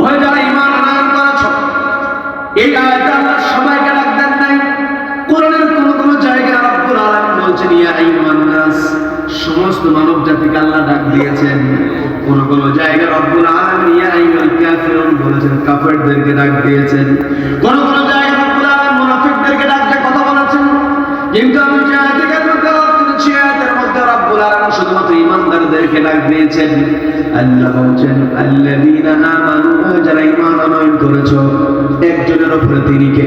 ওহে যারা ঈমান আনয়ন করেছ, এই আয়াতে আল্লাহ সবাইকে ডাক দেন নাই। কোরআনের কোন জায়গায় রব্বুল আলামিন বলছেন ইয়া আইয়ুহান নাস, সমস্ত মানব জাতিকে আল্লাহ ডাক দিয়েছেন। কোন জায়গায় রব্বুল আলামিন ইয়া আইয়ুহাল কাফিরুন বলেছেন, কাফেরদেরকে ডাক দিয়েছেন। কোন জায়গায় রব্বুল আলামিন মুনাফিকদেরকে ডাক দিয়ে কথা বলেছেন। কিন্তু আমি যে আয়াতের মধ্যে করেছি, আয়াতের মধ্যে রব্বুল আলামিন শুধুমাত্র ঈমানদারদেরকে ডাক দিয়েছেন। আল্লাহ বলছেন আল্লাযীনা আমানু, যারা ঈমান আনয়ন করেছো। একজনের উপরে তিনি কে?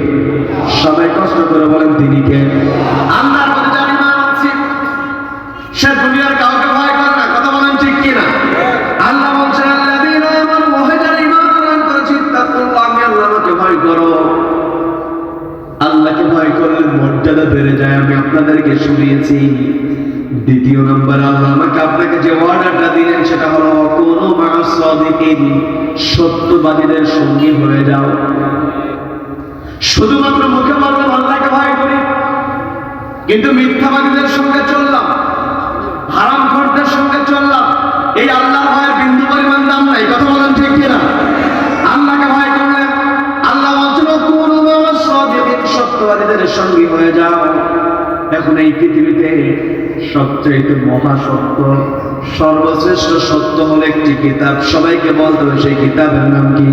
সবাই কষ্ট করে বলেন তিনি কে? আল্লাহর প্রতি যার ঈমান আছে সে দুনিয়ার কাউকে ভয় করে না। কথা বলেন ঠিক কি না? আল্লাহ বলছেন আল্লাযীনা আমানু, যারা ঈমান আনয়ন করেছে, তাকুল্লাহ, আমি আল্লাহকে ভয় করো। আল্লাহকে ভয় করলে মর্যাদা বেড়ে যায়, আমি আপনাদেরকে শুনিয়েছি। দ্বিতীয় নম্বর, আল্লাহ আমাকে আপনাকে যে ওয়ার্ডারটা দিলেন সেটা হলো কুনু মা'আস সাদিকিন, সত্যবাদীদের সঙ্গী হয়ে যাও। শুধুমাত্র মুখে বললাম আল্লাহকে ভয় করি, কিন্তু মিথ্যাবাদীদের সঙ্গে চললাম, হারামখোরদের সঙ্গে চললাম, এই আল্লাহর ভয়ের বিন্দু পরিমাণ দাম নাই। কথা বলেন ঠিক কিনা? আল্লাহকে ভয় করলে আল্লাহ বলছেন কুনু মা'আস সাদিকিন, সত্যবাদীদের সঙ্গী হয়ে যাও। এখন এই পৃথিবীতে সবচেয়ে মহাসত্য, সর্বশ্রেষ্ঠ সত্য হলো একটি কিতাব। সবাইকে বলতে হবে সেই কিতাবের নাম কি?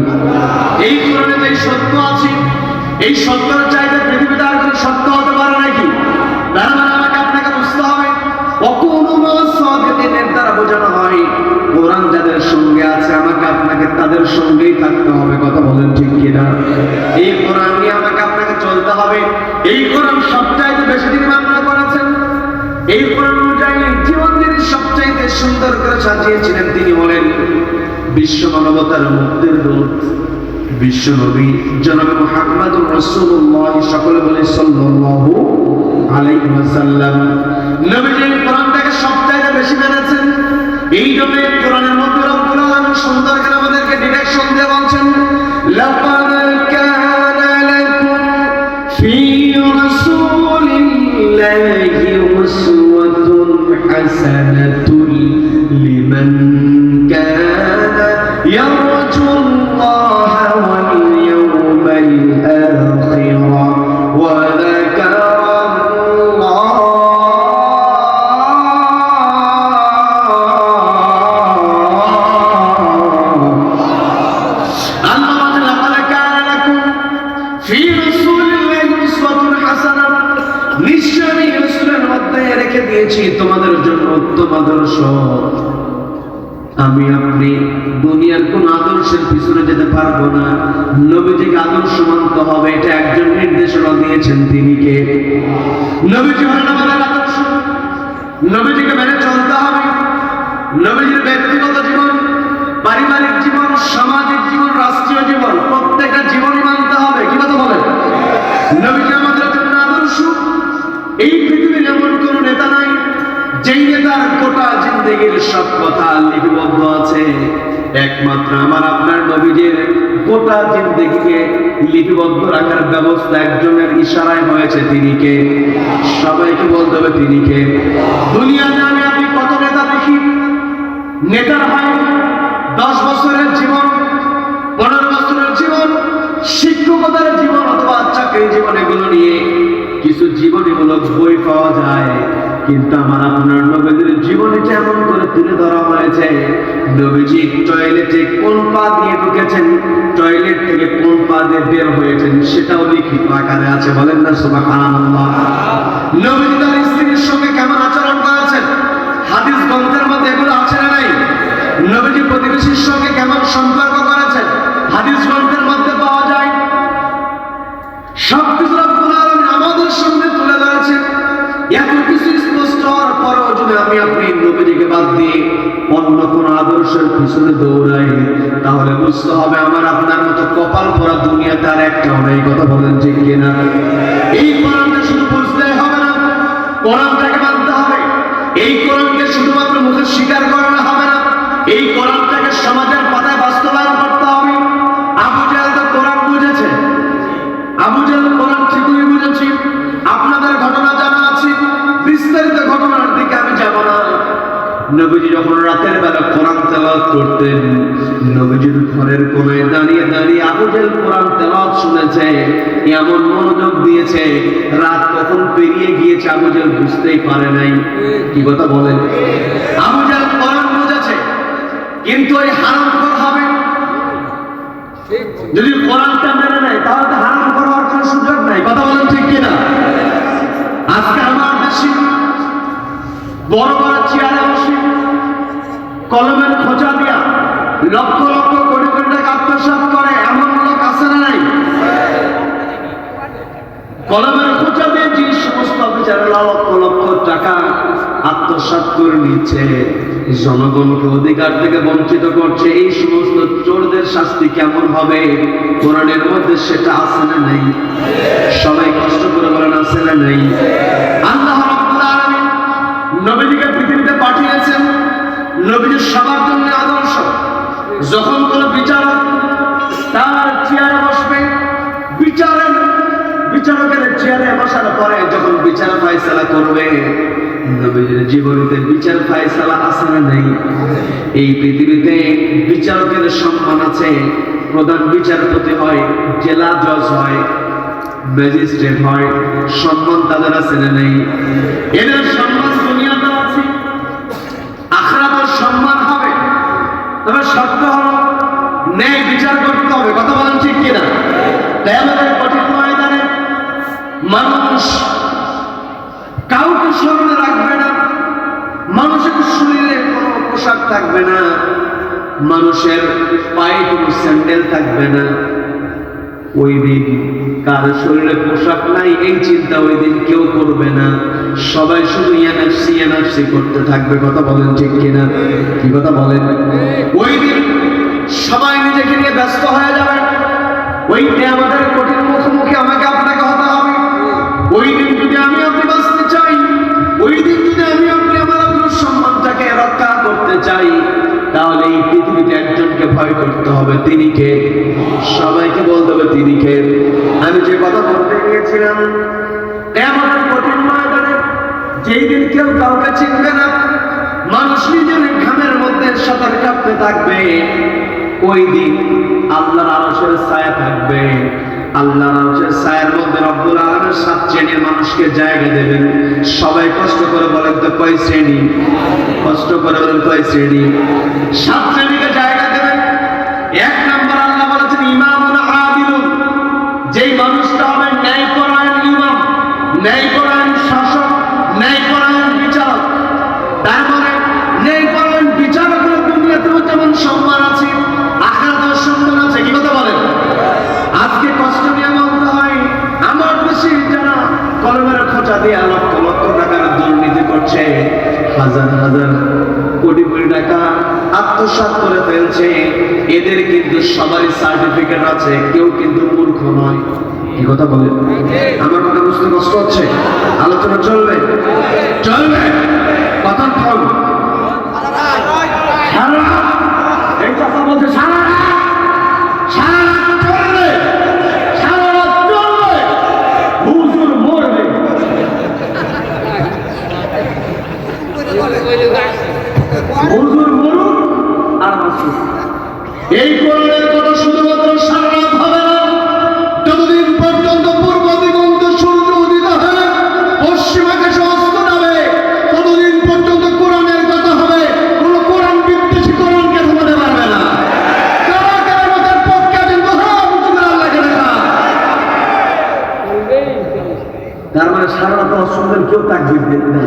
এই কোরআনে যে সত্য আছে, এই সত্যের চাইতে পৃথিবীতে আর কোনো সত্য হতে পারে নাকি? তার মানে আমাকে আপনাকে বুঝতে হবে ওয়াকুনু মা'আস সাদিকিনের দ্বারা বোঝানো হয় কোরআন যাদের সঙ্গে আছে আমাকে আপনাকে তাদের সঙ্গেই থাকতে হবে। কথা বলেন ঠিক কিনা? এই কোরআন নিয়ে আমাকে আপনাকে চলতে হবে। এই কোরআন সবচাইতে বেশি দিন বর্ণনা করেছেন। এই কোরআন অনুযায়ী জীবন যিনি সবচাইতে সুন্দর করে সাজিয়েছিলেন তিনি হলেন বিশ্ব মানবতার মুক্তির দূত, বিশ্ব নবী জনাবে মুহাম্মদুর রাসূলুল্লাহ। সকলে বলে সাল্লাল্লাহু আলাইহি ওয়াসাল্লাম। নবীজি কোরআনটাকে সবচাইতে বেশি মেনেছেন। এই জন্য কোরআনের মধ্যে রব্বুল আলামিন সুন্দর করে আমাদেরকে ডিরেকশন দিয়ে বলছেন লাকাদ কানা লাকুম ফি রাসূলিল্লাহি উসওয়াতুন হাসানাতুন লিমান কানা ইয়ারজুল্লাহ ওয়াল ইয়াওমাল আখির ওয়া তোমাদের জন্য উত্তম আদর্শ। আমি আপনি দুনিয়ার কোন আদর্শের পিছনে যেতে পারবো না, নবীজিকে আদর্শ মানতে হবে। এটা একজন নির্দেশনা দিয়েছেন, তিনি কে? নবীজি হলেন আমাদের আদর্শ। নবীজিকে মেনে চলতে হবে। নবীজির ব্যক্তিগত জীবন, পারিবারিক জীবন, সামাজিক জীবন, রাষ্ট্রীয় জীবন, প্রত্যেকটা জীবনই মানতে হবে। কি কথা বলেন? নবীজি আমাদের জন্য আদর্শ। এই পৃথিবীর এমন কোন নেতা নাই যেই নেতার গোটা জিন্দেগির সব কথা লিপিবদ্ধ আছে। একমাত্র আমার আপনার নবীজির গোটা জিন্দেগিকে লিপিবদ্ধ রাখার ব্যবস্থা একজনের ইশারায় হয়েছে, তিনি কে? সবাইকে বলতে হবে তিনি কে? দুনিয়াতে আমি আপনি কত নেতা দেখি, নেতার হয় 10 বছরের জীবন, 15 বছরের জীবন, শিক্ষকতার জীবন অথবা চাকরির জীবন, এগুলো নিয়ে কিছু জীবনীমূলক বই পাওয়া যায়। কিন্তু আমার আপনার নবীজির জীবনীটা এমন করে তুলে ধরা হয়েছে, নবীজি টয়লেটে কোন পা দিয়ে ঢুকেছেন, টয়লেট থেকে কোন পা দিয়ে বের হয়েছেন, সেটাও লিখিত আকারে আছে। বলেন না সুবহানাল্লাহ। নবীজি তার স্ত্রীর সঙ্গে কেমন আচরণ করেছেন, হাদিস গ্রন্থের মধ্যে এগুলো আছে না নাই? নবীজি প্রতিবেশীর সঙ্গে কেমন সম্পর্ক করেছেন, হাদিস গ্রন্থের মধ্যে পাওয়া যায়। সবকিছু রব্বুল আলামিন আমাদের সামনে তুলে ধরেছেন। এত কিছু স্পষ্ট হওয়ার পরেও যদি আমি আপনি নবীজিকে বাদ দিয়ে অন্য কোন আদর্শের পিছনে দৌড়াই, তাহলে বুঝতে হবে আমার আপনার মতো কপাল পরা দুনিয়াতে আর একটাও নেই। কথা বলেন ঠিক কিনা? এই কোরআনটা শুধু বুঝলেই হবে না, কোরআনটাকে মানতে হবে। এই কোরআনকে শুধুমাত্র মুখে স্বীকার করলে হবে না, এই কোরআনটাকে সমাজের পাতায় বাস্তবায়ন করতে হবে। আবু জাহেল তো কোরআন বুঝেছে, আবু জাহেল কোরআন ঠিকই বুঝেছি। আপনাদের ঘটনা জানা আছে, বিস্তারিত ঘটনার দিকে আমি যাব না। নবীজি যখন রাতের বেলা কোরআন তেলাওয়াত তেলাওয়াত করতেন। নবীজির ঘরের কোণায় দাঁড়িয়ে দাঁড়িয়ে আবু জাহেল কোরআন তেলাওয়াত শুনেছে, এমন মনোযোগ দিয়েছে, রাত কখন পেরিয়ে গিয়েছে আবু জাহেল বুঝতেই পারে নাই। কি কথা বলেন? আবু জাহেল কোরআন বুঝেছে, কিন্তু ওই হারামখোর হবে। যদি কোরআনটা মেনে নেয় তাহলে তো হারাম করার কোনো সুযোগ নাই। কথা বলেন ঠিক কিনা? আজকে আমার দেশে বড় বড় চেয়ারে বসে কলমের খোঁজা দিয়া লক্ষ লক্ষ কোটি কোটি টাকা আত্মসাৎ করে এমন লোক আছে না নাই? কলমের খোঁজা দিয়ে যে সমস্ত অফিসার লক্ষ লক্ষ টাকা আত্মসাৎ করে নিচ্ছে, জনগণকে অধিকার থেকে বঞ্চিত করছে, এই সমস্ত চোরদের শাস্তি কেমন হবে? কোরআনের মধ্যে সেটা আছে না নাই? সবাই কষ্ট করে বলেন আছে না নাই? আল্লাহ রাব্বুল আলামিন নবীজিকে পৃথিবীতে পাঠিয়েছেন, নবীজি সবার জন্য আদর্শ। যখন কোনো বিচারক তার চেয়ারে বসবে, বিচারকের চেয়ারে বসার পরে যখন বিচার ফায়সালা করবে, নবীজির জীবনীতে বিচার ফায়সালা আছে না নাই? এই পৃথিবীতে বিচারকের সম্মান আছে। প্রধান বিচারপতি হয়, জেলা জজ হয়, ম্যাজিস্ট্রেট হয়, সম্মান তাদের আছে না নাই? এদের সম্মান দুনিয়াতে আছে, আখিরাতের সম্মান হবে। তবে শর্ত হলো ন্যায় বিচার করতে হবে। কথা বলেন ঠিক কিনা? তাই আমাদের কঠিন ময়দানে মানুষ কাউকে স্মরণে রাখবে না, মানুষের শরীরে কোনো পোশাক থাকবে না, মানুষের পায়ে কোনো স্যান্ডেল থাকবে না। ওই দিন কার শরীরে পোশাক নাই এই চিন্তা ওই দিন কেউ করবে না। সবাই শুধু এনএফসি এনএফসি করতে থাকবে। কথা বলেন ঠিক কিনা? কি কথা বলেন? ওই দিন সবাই নিজেকে নিয়ে ব্যস্ত হয়ে যাবে। ওই দিন আমাদের কঠিন মুখোমুখি আমাকে আপনাকে হতে হবে। ওই দিন যদি আমি আপনি বাঁচতে চাই, ওই দিন যদি আমি আপনি আমার আপনার সম্মানটাকে রক্ষা করতে চাই, তাহলে এই পৃথিবীতে একজনকে ভয় করতে হবে। তিনি কে? সবাইকে বলতে হবে তিনি কে। আমি যে কথা বলতে গিয়েছিলাম, এমন কঠিন ময়দানে যেই দিন কেউ কাউকে চিনবে না, মানুষ নিজের ঘামের মধ্যে সাঁতার কাটতে থাকবে। ওই দিন আল্লাহর আরশের ছায়া থাকবে। আল্লাহর আরশের ছায়ার মধ্যে রব্বুল আলামিন 7 শ্রেণীর মানুষকে জায়গা দেবেন। সবাই কষ্ট করে বলেন তো কয় শ্রেণী? কষ্ট করে বলেন কয় শ্রেণী? 7 শ্রেণীকে জায়গা দেবেন। 1 নম্বর আল্লাহ বলেছেন ইমামুন আদিলুন, যেই মানুষটা হবে ন্যায়পরায়ণ ইমাম, ন্যায়পরায়ণ শাসক, ন্যায়পরায়ণ বিচারক। তার মানে ন্যায়পরায়ণ বিচারকের দুনিয়াতেও যেমন সম্মান আছে, আখিরাতেও সম্মান আছে। কি কথা বলেন? আজকে কষ্ট নিয়ে বলতে হয়, আমার দেশে যারা কলমের খোঁচা দিয়ে লক্ষ লক্ষ টাকার দুর্নীতি করছে, হাজার হাজার কোটি কোটি টাকা আত্মসাৎ করে ফেলছে, এদের কিন্তু সবারই সার্টিফিকেট আছে, কেউ কিন্তু মূর্খ নয়। কি কথা বলেন? আমার কথা বুঝতে কষ্ট হচ্ছে? আলোচনা চলবে? চলবে? কথা ফল এই কথা বলছে সারা এই কোরআনের কথা শুধুমাত্র সারা রাত হবে না, যতদিন পর্যন্ত পূর্ব দিগন্ত সূর্য উদিত হয়, পশ্চিম আকাশে অস্ত যাবে, ততদিন পর্যন্ত কোরআনের কথা হবে। কোন কোরআন বিদ্বেষী কোরআনকে থামাতে পারবে না। কারা কারা আমাদের পক্ষে আছেন আল্লাহকে দেখা। তার মানে সারা রাত অসুন্দর কেউ তাকবীর দেন না।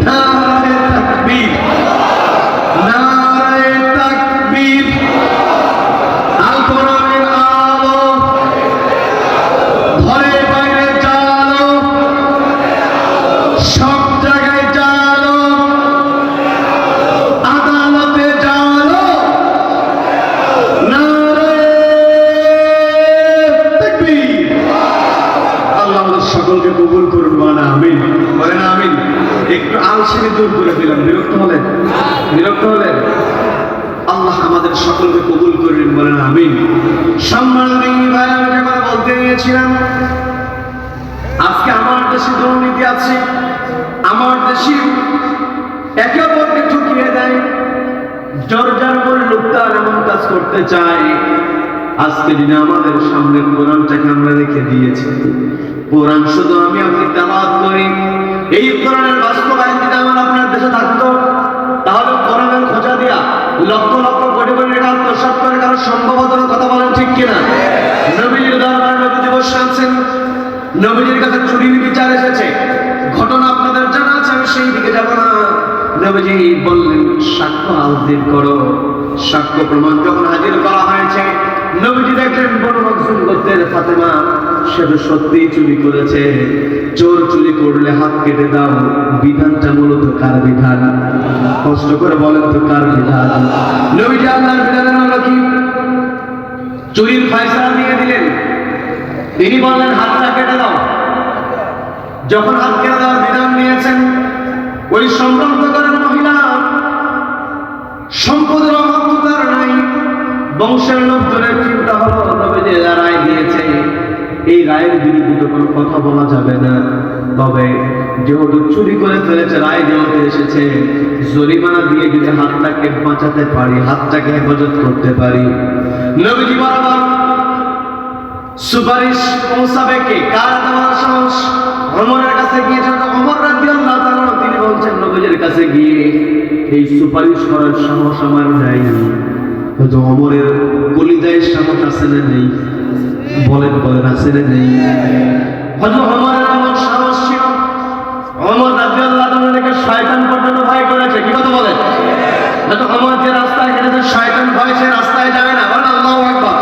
নারে তাকবীর, নারে তাকবীর। আল কোরআনের আলো ঘরে বাইরে জালো, সব জায়গায় জালো, আদালতে জালো। নারে তাকবীর। আল্লাহ আমাদের সকলকে কবুল করুন। বলেন আমিন, বলেন আমিন। একটু আলসেমি দূর করে দিলাম। বিরক্ত হলেন? বিরক্ত হলেন? আল্লাহ আমাদের সকলকে কবুল করবেন। বলেন আমিন। সম্মানিত ভাই, আমি যে কথা বলতে গিয়েছিলাম, আজকে আমার দেশে দুর্নীতি আছে, আমার দেশে একে অপরকে ঠকিয়ে দেয়, জর্জার করে লোকটা এমন কাজ করতে চায়। আজকে দিনে আমাদের সামনে কোরআনটাকে আমরা রেখে দিয়েছি, কোরআন শুধু আমি আপনি তেলাওয়াত করি। এই কোরআনের বাস্তবায়ন যদি আমার আপনার দেশে থাকতো, তাহলে কোরআনের খোঁজা দিয়া লক্ষ লক্ষ কোটি কোটি টাকা আত্মসাৎ করে কারো সম্ভব হতো না। কথা বলেন ঠিক কিনা? নবীজির দরবারে নবীজি বসে আছেন, নবীজির কাছে চুরির বিচার এসেছে, ঘটনা আপনাদের জানা আছে, আমি সেই দিকে যাব না। নবীজি বললেন সাক্ষ্য হাজির করো। সাক্ষ্য প্রমাণ যখন হাজির করা হয়েছে, নবীজি দেখলেন বনু মাখজুম গোত্রের ফাতেমা সে তো সত্যিই চুরি করেছে। চোর চুরি করলে হাত কেটে দাও, বিধানটা মূলত কার বিধান? কষ্ট করে বলেন তো কার বিধান? নবীজি আল্লাহর বিধানের হলো কি? চুরির ফয়সালা দিয়ে দিলেন। তিনি বললেন হাতটা কেটে দাও। যখন হাত কেটে দেওয়ার বিধান নিয়েছেন, ওই সম্ভ্রান্ত করেন মহিলা, সম্পদের অভাব তো তার নাই, বংশের লোকজনের চিন্তা হলো নবীজি রায় দিয়েছে, এই রায়ের বিরুদ্ধে তো কোনো কথা বলা যাবে না। তবে যেহেতু চুরি করে ফেলেছে, রায় যেহেতু এসেছে, জরিমানা দিয়ে যদি হাতটাকে বাঁচাতে পারি, হাতটাকে হেফাজত করতে পারি। নবীজি বারবার সুপারিশ পৌঁছাবে কে? কার দেওয়ার সাহস? ওমরের কাছে গিয়েছেন। ওমর রাদিয়াল্লাহু তাআলা তিনি বলছেন নবীজির কাছে গিয়ে এই সুপারিশ করার সাহস আমার নাই। তো ওমরের কলিজায় সাহস আছে না নেই? বলেন বলেন, আছে না নেই? হযরত ওমরের এমন সাহস ছিল, ওমর রাদিয়াল্লাহু তাআলাকে শয়তান পর্যন্ত ভয় করেছে। কি কথা বলেন? হযরত ওমর যে রাস্তায় হেঁটেছে, শয়তান ভয় সে রাস্তায় যায় না। বলেন আল্লাহু আকবার।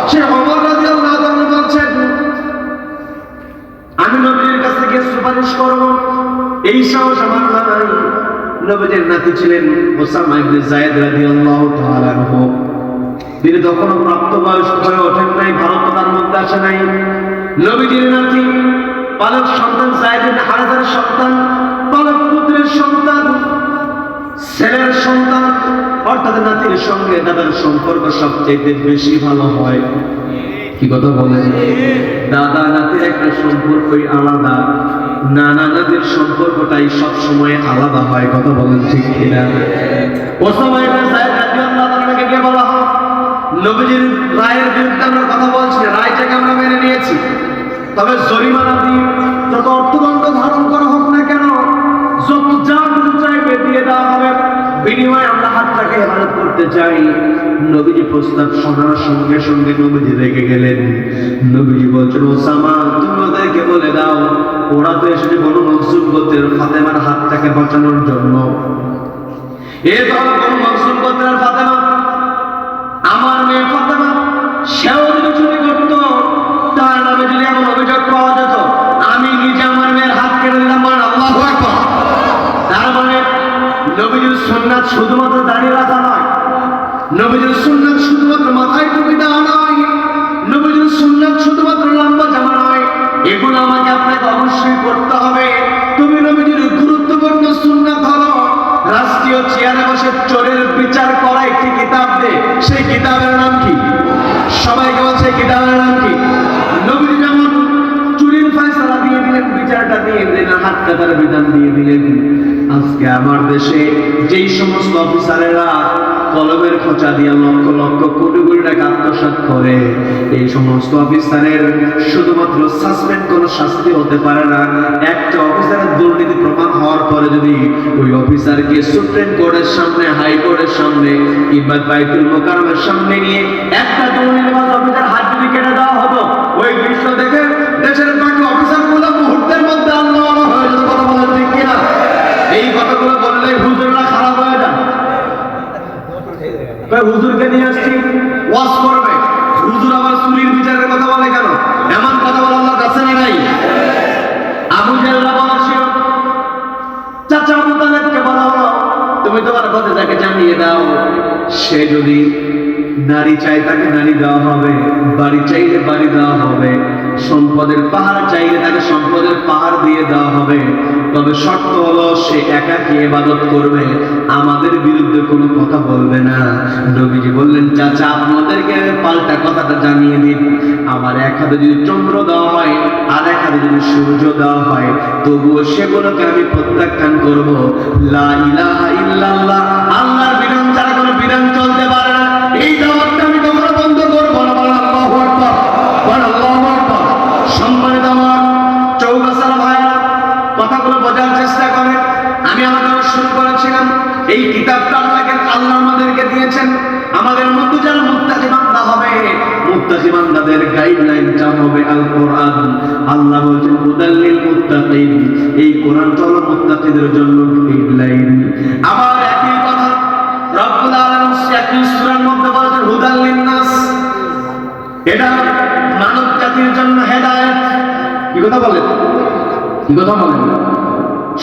সে ওমর রাদিয়াল্লাহু তাআলা বলছেন আমি নবীর কাছে গিয়ে সুপারিশ করব, এই সাহস আমার নাই। নবীজির নাতি ছিলেন উসামা ইবনে যায়েদ রাদিয়াল্লাহু তাআলা আনহু। তিনি তখনও প্রাপ্তবয়স্ক হয়ে ওঠেন নাই, ভারততার মধ্যে আসে নাই। নবীজির নাতি পালক সন্তান যায়েদ ইবনে হারেসার সন্তান, পালক পুত্রের সন্তান, ছেলের সন্তান, অর্থাৎ নাতির সঙ্গে দাদার সম্পর্ক সবচেয়ে বেশি ভালো হয়। কি কথা বলেন? দাদা নাতির একটা সম্পর্কই আলাদা, নানা নাতির সম্পর্কটাই সবসময় আলাদা হয়। কথা বলেন ঠিক কিনা? ওসামা ইবনে যায়েদ রাদিয়াল্লাহু তাআলাকে গিয়ে বলা হয় নবীজির রায়ের বিরুদ্ধে আমরা কথা বলছি, রায়টাকে আমরা মেনে নিয়েছি, তবে জরিমানা দিয়ে যত অর্থদণ্ড ধারণ করা হোক না কেন, যত যা কিছু চাইবে দিয়ে দেওয়া হবে, বিনিময়ে আমরা হাতটাকে হেফাজত করতে চাই। নবীজি প্রস্তাব শোনার সঙ্গে সঙ্গে নবীজি রেগে গেলেন। নবীজি বলছেন ওসামা তুমি ওদেরকে বলে দাও, ওরা তো এসেছে বনু মাখজুম গোত্রের ফাতেমার হাতটাকে বাঁচানোর জন্য। এ ধর বনু মাখজুম গোত্রের ফাতেমা, আমার মেয়ে ফাতেমা, সেও যদি চুরি করত, তার নামে যদি এমন অভিযোগ পাওয়া যেত, আমি নিজে আমার মেয়ের হাত কেটে দিলাম। মানে আল্লাহু আকবার। তার মানে নবীজির সুন্নাত শুধুমাত্র দাঁড়িয়ে রাখা নয়, নবীজির সুন্নাত শুধুমাত্র মাথায় টুপি দেওয়া নয়, নবীজির সুন্নাত শুধুমাত্র লম্বা জামা নয়, এগুলো আমাকে আপনাকে অবশ্যই করতে হবে। তুমি নবীজির গুরুত্বপূর্ণ সুন্নাত হলো রাষ্ট্রীয় চেয়ারে বসে চোরের বিচার করা একটি কিতাব দে। সেই কিতাবের নাম কি? সবাইকে বলছে কিতাবের নাম কি? নবীজি যেমন চুরির ফয়সালা দিয়ে দিলেন, বিচারটা দিয়ে দিলেন, হাত কাটার বিধান দিয়ে দিলেন। আজকে আমার দেশে যেই সমস্ত অফিসারেরা কলমের খোঁচা দিয়ে লক্ষ লক্ষ কোটি কোটি টাকা আত্মসাৎ করে, এই সমস্ত অফিসারের শুধুমাত্র সাসপেন্ড কোনো শাস্তি হতে পারে না। একটা অফিসারের দুর্নীতি প্রমাণ হওয়ার পরে যদি ওই অফিসারকে সুপ্রিম কোর্টের সামনে, হাইকোর্টের সামনে কিংবা বাইতুল মোকাররমের সামনে নিয়ে একটা দুর্নীতিবাজ অফিসার হাত যদি কেটে দেওয়া হতো, ওই দৃশ্য দেখে দেশের বাকি অফিসারগুলো মুহূর্তের মধ্যে আল্লাহ হয়ে যেত। কথা বলেন ঠিক কিনা? এই কথাগুলো বললে হুজুররা খারাপ হয়ে যায়। হুজুরকে নিয়ে আসছি ওয়াজ করবে, হুজুর আবার চুরির বিচারের কথা বলে কেন? এমন কথা বলা আল্লাহর কাছে নাই। আবু জাহল বলছিল, চাচা আবু তালেবকে বলা হলো তুমি তোমার ভাতিজাকে জানিয়ে দাও, সে যদি নারী চাই তাকে নারী দেওয়া হবে, বাড়ি চাইলে বাড়ি দেওয়া হবে, সম্পদের পাহাড় চাইলে তাকে সম্পদের পাহাড় দিয়ে দেওয়া হবে, তবে শর্ত হলো সে একাকী ইবাদত করবে, আমাদের বিরুদ্ধে কোনো কথা বলবে না। নবীজি বললেন চাচা আপনাদেরকে পাল্টা কথাটা জানিয়ে দিন, আমার এক হাতে যদি চন্দ্র দেওয়া হয় আর এক হাতে যদি সূর্য দেওয়া হয়, তবুও সেগুলোকে আমি প্রত্যাখ্যান করব। লা ইলাহা ইল্লাল্লাহ, আল্লাহর বিধান ছাড়া কোনো কিতাবটা আল্লাহ আমাদেরকে দিয়েছেন। আমাদের মধ্যে যারা মুত্তাকি বান্দা হবে, মুত্তাকি বান্দাদের গাইডলাইনটা হবে আল কোরআন। আল্লাহ বলেন হুদাল্লিল মুত্তাকিন, এই কোরআনটা হলো মুত্তাকিদের জন্য গাইডলাইন। আবার একই কথা রব্বুল আলামিন একই সূরার মধ্যে বলেছেন হুদাল্লিন নাস, এটা মানব জাতির জন্য হেদায়েত। কি কথা বলেন, কি কথা বলেন?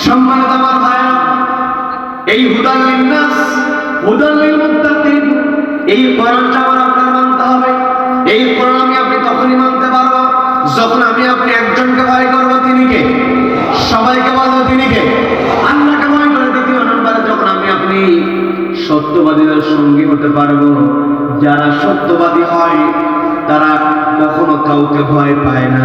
সম্মানিত আমার ভাইরা, এই হুদাল্লিন নাস, হুদাল্লিল মুত্তাকিন, এই কোরআনটা আমার আপনার মানতে হবে। এই কোরআন আমি আপনি তখনই মানতে পারবো যখন আমি আপনি একজনকে ভয় করবো, তিনি কে? সবাইকে বলবো তিনি কে? আল্লাহকে ভয় করে। দ্বিতীয় নম্বরে যখন আমি আপনি সত্যবাদীদের সঙ্গী হতে পারবো। যারা সত্যবাদী হয় তারা কখনো কাউকে ভয় পায় না,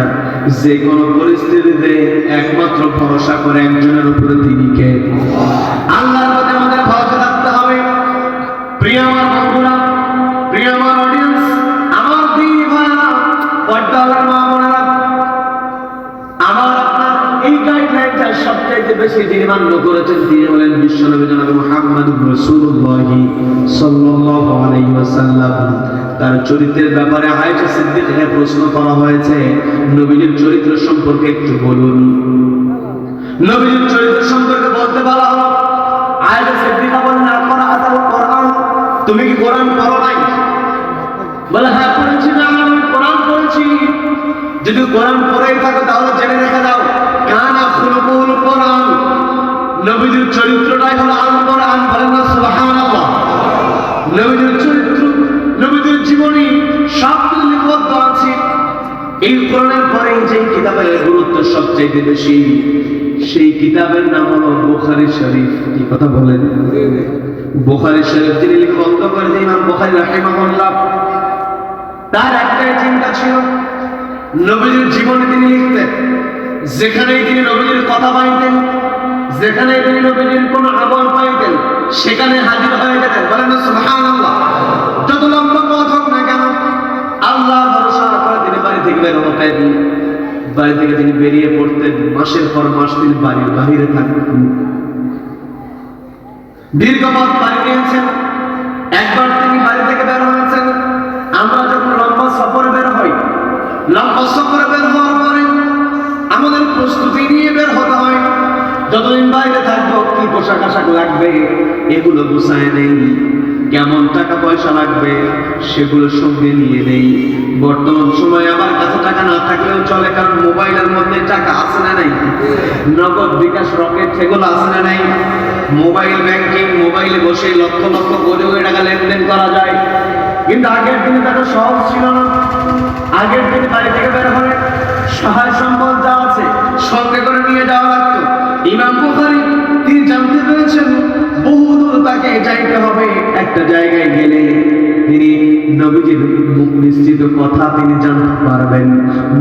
যে কোনো পরিস্থিতিতে একমাত্র ভরসা করে একজনের উপরে, তিনি কে? আল্লাহর প্রতি আমাদের ভরসা থাকতে হবে। প্রিয় আমার বন্ধুরা, প্রিয় আমার অডিয়েন্স, আমার দিনী ভাইরা, পর্দাওয়ালার মা বোনেরা, আমার আপনার এই গাইডলাইনটা সবচাইতে বেশি যিনি মান্য করেছেন তিনি হলেন বিশ্বনবী জনাব মুহাম্মদুর রাসূলুল্লাহ সাল্লাল্লাহু আলাইহি ওয়াসাল্লাম। তার চরিত্রের ব্যাপারে আয়েশা সিদ্দিকাকে প্রশ্ন করা হয়েছে, নবীর চরিত্র সম্পর্কে একটু বলুন। নবীর চরিত্র সম্পর্কে বলতে বলা হলো, আয়েশা সিদ্দিকা বলেন আকরাআতাল কোরআন, তুমি কি কোরআন পড়ো নাই? বলে হ্যাঁ পড়েছি, না আমি কোরআন পড়েছি। যদি কোরআন পড়েই থাকো তাহলে জেনে রেখে দাও, কানা খুলুকুল কোরআন, নবীর চরিত্রটাই হলো আল কোরআন। বলেন না সুবহানাল্লাহ। নবীর চরিত্র, নবীর জীবনী সবগুলো লিপিবদ্ধ আছে এই কোরআনের পরে। যে কিতাবের গুরুত্ব সবচেয়ে বেশি, সেই কিতাবের নাম হলো বুখারী শরীফ। কি কথা বলেন? বুখারী শরীফ যিনি লিপিবদ্ধ করেছেন ইমাম বুখারী রাহিমাহুল্লাহ, তার একটাই চিন্তা ছিল নবীর জীবনে তিনি লিখতেন। যেখানেই তিনি নবীর কথা পাইতেন, যেখানে তিনি নবীর কোন আমল পাইতেন, সেখানে হাজির হয়ে যেতেন। বলেন সুবহানাল্লাহ। যত লম্বা পথ হোক না কেন, আল্লাহ ভরসা করে তিনি বাড়ি থেকে বের হতেন। বাড়ি থেকে তিনি বেরিয়ে পড়তেন, মাসের পর মাস তিনি বাড়ির বাহিরে থাকতেন। দীর্ঘ পথ পাড়ি দিয়েছেন। একবার তিনি বাড়ি থেকে বের হয়েছেন। আমরা যখন লম্বা সফরে বের হই, লম্বা সফরে বের হওয়ার পরে আমাদের প্রস্তুতি নিয়ে বের হতে হয়। যতদিন বাইরে থাকবো কি পোশাক আশাক লাগবে এগুলো গুছায় নেই, কেমন টাকা পয়সা লাগবে সেগুলো সঙ্গে নিয়ে নেই। বর্তমান সময়ে আমার কাছে টাকা না থাকলেও চলে, কারণ মোবাইলের মধ্যে টাকা আছে না নাই? নগদ, বিকাশ, রকেট সেগুলো আছে না নাই? মোবাইল ব্যাংকিং, মোবাইলে বসে লক্ষ লক্ষ কোটি কোটি টাকা লেনদেন করা যায়। কিন্তু আগের দিনে তাদের সহজ ছিল না। আগের দিনে বাড়ি থেকে বের হলে সহায় সম্পদ যা আছে সঙ্গে করে নিয়ে যাওয়া লাগতো। ইমাম বুখারী তিনি জানতে পেরেছেন বহু দূর তাকে যাইতে হবে। একটা জায়গায় গেলে তিনি নবীজির মুখ নিশ্চিত কথা তিনি জানতে পারবেন,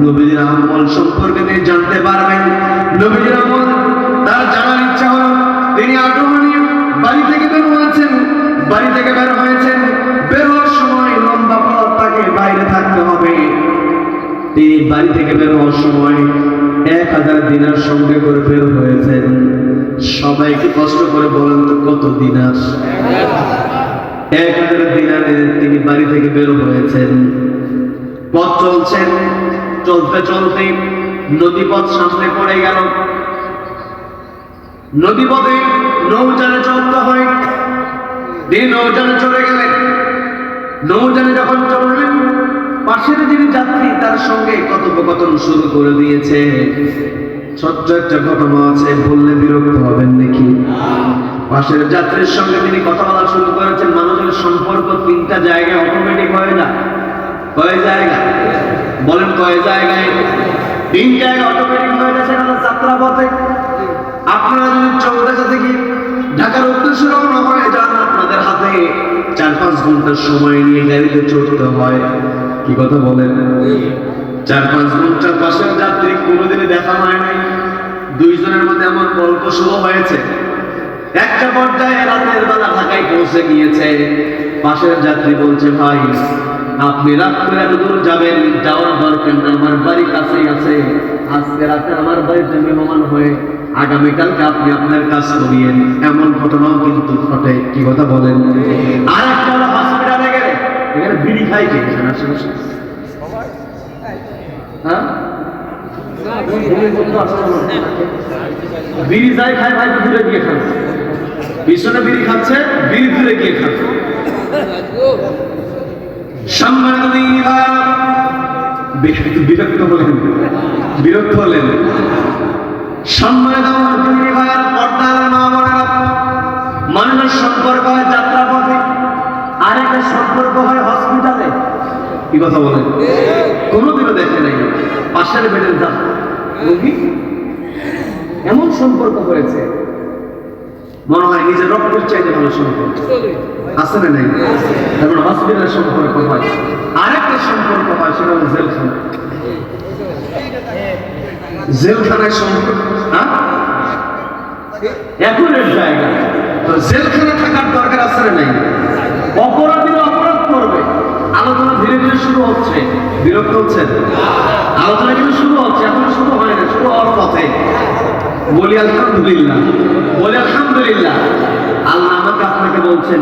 নবীজির আমল সম্পর্কে তিনি জানতে পারবেন। নবীজির আমল তার জানার ইচ্ছা হলো, তিনি আগ্রহ নিয়ে বাড়ি থেকে বের হয়েছেন। বাড়ি থেকে বের হয়েছেন, বের হওয়ার সময় লম্বা পথ তাকে বাইরে থাকতে হবে। তিনি বাড়ি থেকে বের হওয়ার সময় 1000 দিনার সঙ্গে করে বের হয়েছেন। সবাইকে কষ্ট করে বলেন তো কত দিনার? 1000 দিনারে তিনি বাড়ি থেকে বের হয়েছেন। পথ চলছেন, চলতে চলতে নদীপথ সামনে পড়ে গেল। নদীপথে নৌযানে চলতে হয়। তিনি নৌযানে চলে গেলেন। নৌযানে যখন চললেন, পাশের যিনি যাত্রী তার সঙ্গে কথোপকথন শুরু করে দিয়েছে। ছোট্ট একটা ঘটনা আছে, বললে বিরক্ত হবেন নাকি? পাশের যাত্রীর সঙ্গে তিনি কথা বলা শুরু করেছেন। মানুষের সম্পর্ক 3টা জায়গায় অটোমেটিক হয় না? কয় জায়গা বলেন? কয় জায়গায়? 3 জায়গায় অটোমেটিক হয়ে গেছে। যাত্রা পথে আপনারা যদি চৌরাস্তা থেকে ঢাকার উদ্দেশ্যে রওনা হয়ে যান, আপনাদের হাতে 4-5 ঘন্টার সময় নিয়ে গাড়িতে চড়তে হয়। কি কথা বলেন? 4-5 ঘন্টার পাশের যাত্রী কোনোদিনই দেখা হয় নাই। 2 জনের মধ্যে এমন গল্প শুরু হয়েছে। একটা পর্যায়ে রাতের বেলা ঢাকায় পৌঁছে গিয়েছে। পাশের যাত্রী বলছে, ভাই আপনি রাত করে এত দূর যাবেন, যাওয়ার দরকার না, আমার বাড়ি কাছেই আছে। আজকে রাতে আমার বাড়িতে মেহমান হয়ে আগামীকালকে আপনি আপনার কাজ করিয়েন, এমন ঘটনাও কিন্তু ঘটে। কি কথা বলেন? আর একটা হলো হসপিটালে গেলে এখানে বিড়ি খাই কে আশেপাশে? হ্যাঁ, বিড়ি যাই খায় ভাই দূরে গিয়ে খাচ্ছে, পিছনে বিড়ি খাচ্ছে, বিড়ি দূরে গিয়ে খাচ্ছে। সম্মানিত দিনী ভাইরা, বিরক্ত হলেন। সম্মানিত দিনী ভাইরা, পর্দার মা বোনেরা, মানুষের সম্পর্ক হয় যাত্রাপথে, আরেকটা সম্পর্ক হয় হসপিটালে। কি কথা বলেন? কোনোদিনও দেখে নাই পাশের বেডের রোগী এমন সম্পর্ক হয়েছে, মনে হয় নিজের রক্তের চাইতে ভালো সম্পর্ক আছে না? নাই। তারপর হসপিটালের সম্পর্ক হয়, আরেকটা সম্পর্ক হয়, সেটা হলো জেলখানা। জেলখানায় সম্পর্ক একুরের জায়গা। জেলখানা থাকার দরকার আছে না? নাই। অপরাধীরা অপরাধ করবে, আলোচনা ধীরে ধীরে শুরু হচ্ছে। বিরক্ত হচ্ছেন? আলোচনা কিন্তু শুরু হচ্ছে, এখন শুরু হয় না, শুরু হওয়ার পথে। বলি আলহামদুলিল্লাহ, বলি আলহামদুলিল্লাহ। আল্লাহ আমাকে আপনাকে বলছেন,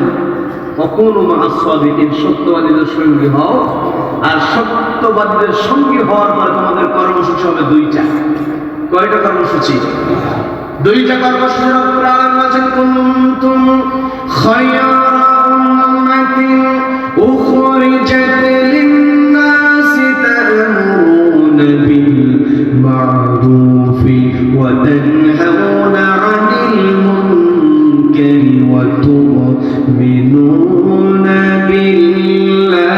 কখনো মাসাদিকিন, সত্যবাদীদের সঙ্গী হও। আর সত্যবাদীদের সঙ্গী হওয়ার পরে তোমাদের কর্মসূচি হবে দুইটা। কয়টা কর্মসূচি? দুইটা কর্মসূচি। রব্বুল আলামিন বলেন, কুনতুম খায়রা উম্মাতিন উখরিজাত লিন-নাসি তা'মুরুনা বিল মা'রুফি ওয়া তানহাউনা 'আনিল মুনকারি ওয়া তু'মিনুনা বিল্লাহ।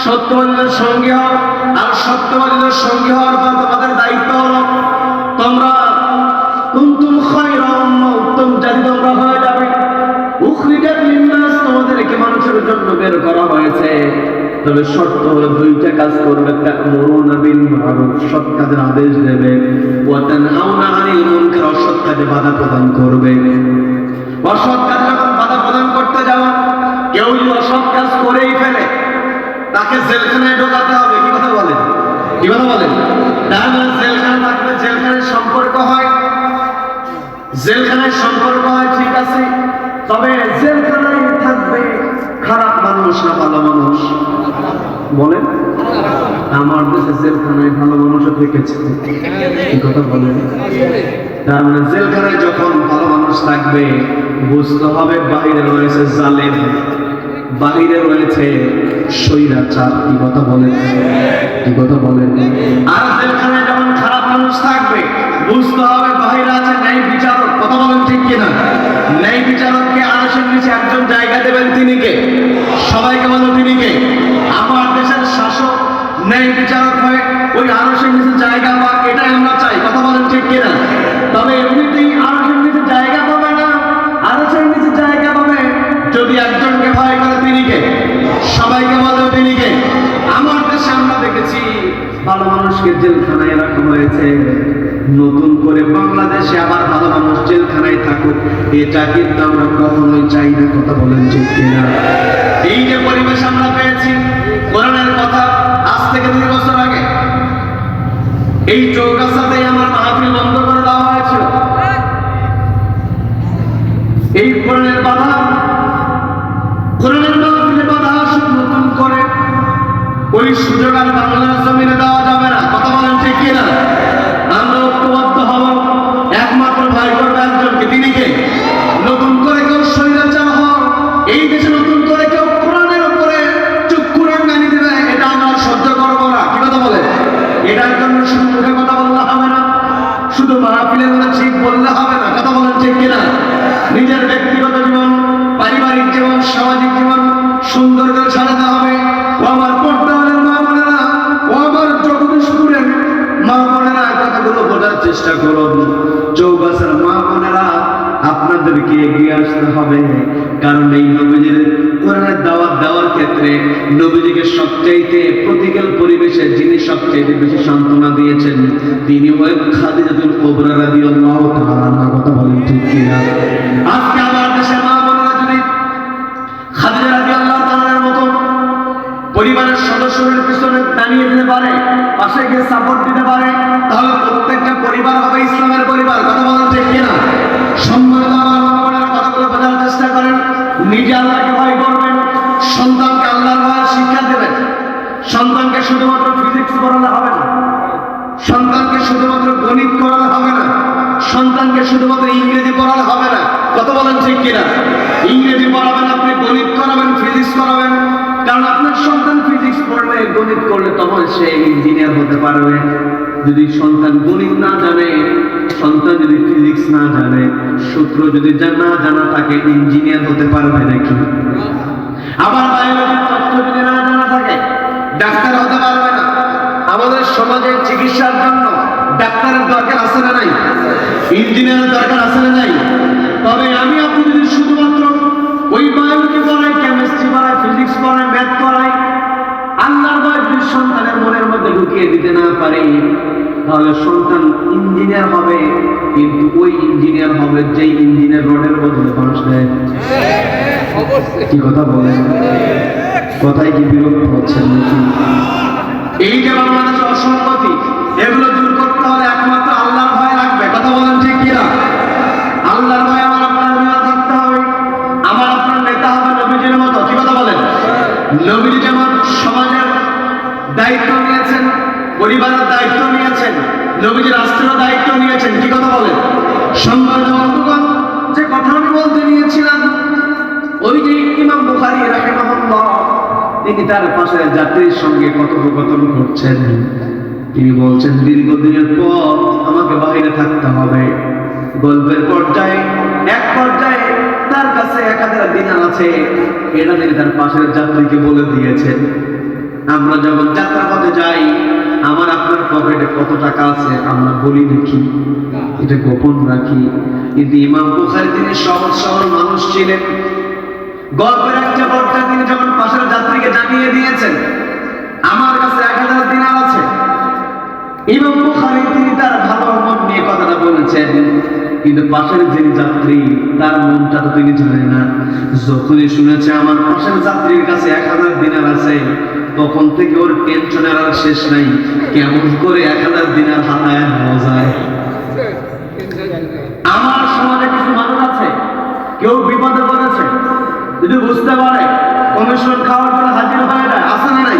সত্যবাদীদের সঙ্গী হও, আর সত্যবাদীদের সঙ্গী হওয়ার পর তোমাদের দায়িত্ব হলো তোমরা কুনতুম খায়রা উম্মাহ, উত্তম জাতি তোমরা হয়ে যাবে। উখরিজাত লিন-নাস, তোমাদেরকে মানুষের জন্য বের করা হয়েছে। তবে শর্ত হলো দুইটা কাজ করবে। তা'মুরুনা বিল মা'রুফ, সৎ কাজের আদেশ দেবে। ওয়া তানহাউনা আনিল মুনকার, অসৎ কাজে বাধা প্রদান করবে। অসৎ কাজে যখন বাধা প্রদান করতে যাও, কেউ যদি অসৎ কাজ করেই ফেলে, তাকে জেলখানায় ঢোকাতে হবে। কি কথা বলেন? কি কথা বলেন? তাহলে জেলখানা থাকবে, জেলখানায় সম্পর্ক হয়, জেলখানায় সম্পর্ক হয়, ঠিক আছে। তবে জেলখানায় থাকবে খারাপ মানুষ না ভালো মানুষ? বলেন। আমার দেশে জেলখানায় ভালো মানুষও থেকেছে। কি কথা বলেন? তার মানে জেলখানায় যখন ভালো মানুষ থাকবে, বুঝতে হবে বাইরে রয়েছে জালেম, বাহিরে রয়েছে স্বৈরাচার। কি কথা বলেন? কি কথা বলেন? আর জেলখানায় যখন খারাপ মানুষ থাকবে, বুঝতে হবে বাহিরে আছে ন্যায় বিচারক। কথা বলেন ঠিক কিনা? ন্যায় বিচারককে আরশের নিচে একজন জায়গা দেবেন, তিনি কে? সবাইকে বলো তিনি কে? আমার দেশের শাসক ন্যায় বিচারক হয়ে ওই আরশের নিচে জায়গা পাক, এটাই আমরা চাই। কথা বলেন ঠিক কিনা? তবে এমনিতেই আরশের নিচে জায়গা পাবে না, আরশের নিচে জায়গা পাবে যদি একজনকে ভয় করে, তিনি কে? সবাইকে বলো তিনি কে? আমার দেশে আমরা দেখেছি ভালো মানুষকে জেলখানায় রাখা হয়েছে, নতুন করে বাংলাদেশে আবার ভালো মানুষ জেলখানায় থাকুক, এটা কিন্তু আমরা কখনোই চাই না। কথা বলেন ঠিক কিনা? এই যে পরিবেশ আমরা পেয়েছি, কোরআনের কথা আজ থেকে 2 বছর আগে এই চৌগাছাতেই আমার মাহফিল বন্ধ করে দেওয়া হয়েছিল। এই কোরআনের বাধা, কোরআনের মাহফিলে বাধা আসুক, নতুন করে ওই সুযোগ আর বাংলার জমিনে দেওয়া যাবে না। কথা বলেন ঠিক কিনা? আমরা ঐক্যবদ্ধ হব, একমাত্র ভয় করবে একজনকে, তিনি কে? নতুন করে কেউ স্বৈরাচার হওয়া, এই দেশে নতুন করে কেউ কোরআনের উপরে চক্ষু রাঙানি দেবে, এটা আমরা সহ্য করবো না। কি কথা বলে? এটার জন্য শুধু মুখে কথা বললে হবে না, শুধু মাহফিলের মধ্যে ঠিক বললে হবে না। কথা বলেন ঠিক কিনা? নিজের ব্যক্তিগত জীবন, পারিবারিক জীবন, সামাজিক জীবন সুন্দর করে সাজাতে হবে। ও আমার পর্দার মা বোনেরা, ও আমার জগদীশপুরের মা বোনেরা, কথাগুলো বোঝার চেষ্টা করুন। চৌগাছার মা বোনেরা, আপনাদেরকে এগিয়ে আসতে হবে, কারণ এই নবীজির কোরআনের দাওয়াত দেওয়ার ক্ষেত্রে নবীজিকে সবচাইতে প্রতিকূল পরিবেশে যিনি সবচাইতে বেশি সান্ত্বনা দিয়েছেন, তিনি হলেন খাদিজাতুল কুবরা রাদিয়াল্লাহু তাআলা। কথা বলেন ঠিক কিনা? আজকে আমার দেশের মা বোনেরা যদি খাদিজা পরিবারের সদস্যদের পিছনে দাঁড়িয়ে দিতে পারে, পাশে গিয়ে সাপোর্ট দিতে পারে, তাহলে প্রত্যেকটা পরিবার হবে ইসলামের পরিবার। কথা বলেন ঠিক কিনা? সম্মানিত আমার মা-বোনেরা, কথাগুলো বোঝার চেষ্টা করেন। নিজে আল্লাহকে ভয় করবেন, সন্তানকে আল্লাহর ভয়ের শিক্ষা দেবেন। সন্তানকে শুধুমাত্র ফিজিক্স পড়ালে হবে না, সন্তানকে শুধুমাত্র গণিত করালে হবে না, সন্তানকে শুধুমাত্র ইংরেজি পড়ালে হবে না। কত বলেন ঠিক কিনা? ইংরেজি পড়াবেন, আপনি গণিত করাবেন, ফিজিক্স করাবেন, কারণ আপনার সন্তান ফিজিক্স পড়লে, গণিত করলে তখন সে ইঞ্জিনিয়ার হতে পারবে। যদি সন্তান গণিত না জানে, সন্তান যদি ফিজিক্স না জানে, সূত্র যদি না জানা থাকে, ইঞ্জিনিয়ার হতে পারবে নাকি? আবার বায়োলজির তথ্য যদি না জানা থাকে, ডাক্তার হতে পারবে না। আমাদের সমাজের চিকিৎসার জন্য ডাক্তারের দরকার আছে না নাই? ইঞ্জিনিয়ারের দরকার আছে না নাই? তবে আমি আপনি যদি শুধুমাত্র ওই বায়োলজি পড়াই, কেমিস্ট্রি পড়াই, ফিজিক্স পড়াই, ম্যাথ পড়াই, আল্লাহর ভয় যদি সন্তানের মনের মধ্যে ঢুকিয়ে দিতে না পারি, তাহলে সন্তান ইঞ্জিনিয়ার হবে, কিন্তু ওই ইঞ্জিনিয়ার হবে যেই ইঞ্জিনিয়ার রডের বদলে বাঁশ দেয়। কি কথা বলেন? কথায় কি বিরক্ত হচ্ছেন নাকি? এই যে বাংলাদেশের অসঙ্গতি, এগুলো দূর করতে হলে একমাত্র আল্লাহর ভয় লাগবে। কথা বলেন ঠিক কিনা? আল্লাহর ভয় আমার আপনার হৃদয়ে থাকতে হবে। আমার আপনার নেতা হবে নবীজির মতো। কি কথা বলেন? নবীজি যেমন সমাজের দায়িত্ব নিয়েছেন, পরিবারের দায়িত্ব নিয়েছেন, নবীজি রাষ্ট্রের দায়িত্ব নিয়েছেন। কি কথা বলেন? সম্মানিত বন্ধুগণ, যে কথা আমি বলতে নিয়েছিলাম, ওই যে ইমাম বুখারী রাহিমাহুল্লাহ, তিনি তার পাশের যাত্রীর সঙ্গে কথোপকথন করছেন। তিনি বলছেন, দীর্ঘদিনের পর আমাকে বাইরে থাকতে হবে। গল্পের পর্যায়ে এক পর্যায়ে তার কাছে 1000 দিনার আছে, এটা তিনি তার পাশের যাত্রীকে বলে দিয়েছেন। আমরা যখন যাত্রা পথে যাই, আমার আপনার পকেটে কত টাকা আছে আমরা বলি দেখি, এটা গোপন রাখি। কিন্তু ইমাম বুখারী তিনি সহজ সরল মানুষ ছিলেন। গল্পের একটা পর্যায়ে তিনি যখন পাশের যাত্রীকে জানিয়ে দিয়েছেন, আমার কাছে 1000 দিনার আছে, ইমাম বুখারী তিনি তার ভালো মন নিয়ে কথাটা বলেছেন, কিন্তু পাশের যে যাত্রী, তার মনটা তো তিনি জানেন না। যখনই শুনেছে আমার পাশের যাত্রীর কাছে 1000 দিনার আছে, তখন থেকে ওর টেনশনের আর শেষ নাই, কেমন করে 1000 দিনার হাতায় নেওয়া যায়। আমার সমাজে কিছু মানুষ আছে, কেউ বিপদে পড়েছে, যদি বুঝতে পারে কমিশন খাওয়ার জন্য হাজির হয়ে যায়। আছে না নাই?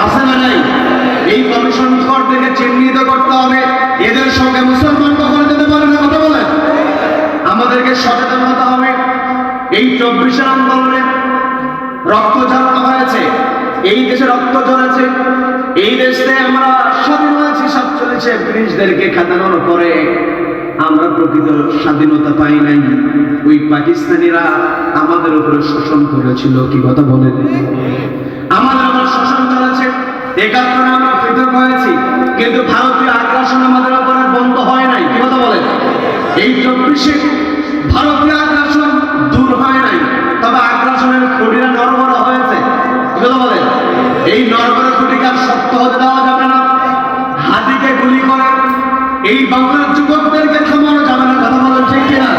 আছে না নাই? এই কমিশন খর থেকে চিহ্নিত করতে হবে, এদের সঙ্গে মুসলমান কখনো যেতে পারে না। কথা বলেন, আমাদেরকে সচেতন হতে হবে। এই 24 আন্দোলনে রক্ত ঝরানো হয়েছে, এই দেশে রক্ত ঝরেছে, এই দেশে আমরা স্বাধীন হয়েছি 47 ব্রিটিশদেরকে খাতানোর পরে আমরা প্রকৃত স্বাধীনতা পাই নাই। ওই পাকিস্তানিরা আমাদের উপরে শোষণ করেছিল। কি কথা বলেন? আমাদের উপর শোষণ চলেছে, এই কারণে আমরা পৃথক হয়েছি, কিন্তু ভারতীয় আগ্রাসন আমাদের উপরে বন্ধ হয় নাই। কি কথা বলেন? এই 24-এ ভারতীয় আগ্রাসন দূর হয় নাই, তবে আগ্রাসনের খুঁটিটা নড়বড় হয়েছে। কি কথা বলেন? এই নড়বড় খুঁটিকে আর শক্ত হতে দেওয়া যাবে না। হাতিকে গুলি করে এই বাংলার যুবকদেরকে থামানো যাবে না। কথা বলেন ঠিক কিনা?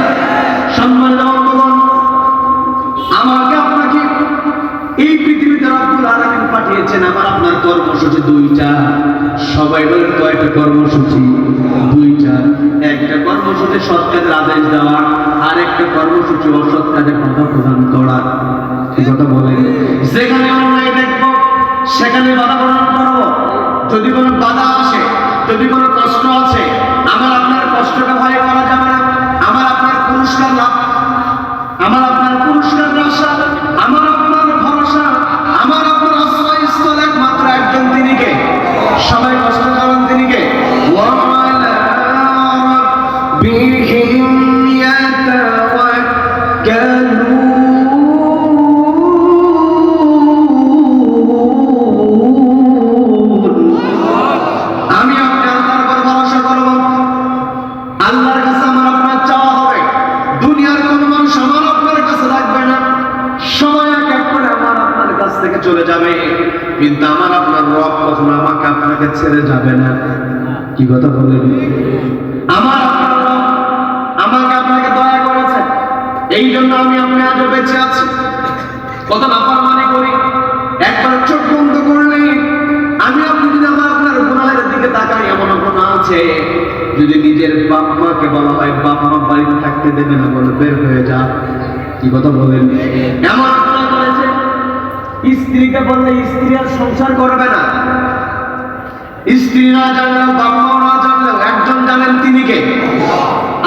সম্মানিত বন্ধুগণ, আমাকে আপনাকে এই পৃথিবীতে রব্বুল আলামিন পাঠিয়েছেন। আমার আপনার কর্মসূচি 2টা। সবাই বলেন কয়টা কর্মসূচি? 2টা। একটা কর্মসূচি সৎ কাজের আদেশ দেওয়া, আর একটা কর্মসূচি অসৎ কাজে বাধা প্রদান করা। এই কথা বলেন, যেখানে অন্যায় দেখবো সেখানে বাধা প্রদান করবো। যদি কোনো বাধা আসে, যদি কোনো কষ্ট আছে, আমার আপনার কষ্টকে ভয় করা যাবে না। আমার আপনার পুরস্কার লাভ, আমার আপনার পুরস্কার আশা, আমার আপনার ভরসা, আমার আপনার আশ্রয়স্থল একমাত্র একজন, তিনি কে? সবাই কষ্ট করেন, তিনি কে? চলে যাবে, কিন্তু আমার আপনার রব কখনো আমাকে আপনাকে ছেড়ে যাবে না। কি কথা বলেন? আমার আপনার রব আমাকে আপনাকে দয়া করেছে, এই জন্য আমি আপনি আজও বেঁচে আছি। কত নাফরমানি করি, একবার চোখ বন্ধ আছে, যদি নিজের বাপ মাকে বলা হয় বাপ মা বাড়িতে থাকতে দেবে না, বলে বের হয়ে যা। কি কথা বলেন? এমন আল্লাহ বলেছে, স্ত্রীকে বললে স্ত্রী আর সংসার করবে না। স্ত্রী না জানলেও, বাপ মা না জানলেও একজন জানেন, তিনি কে?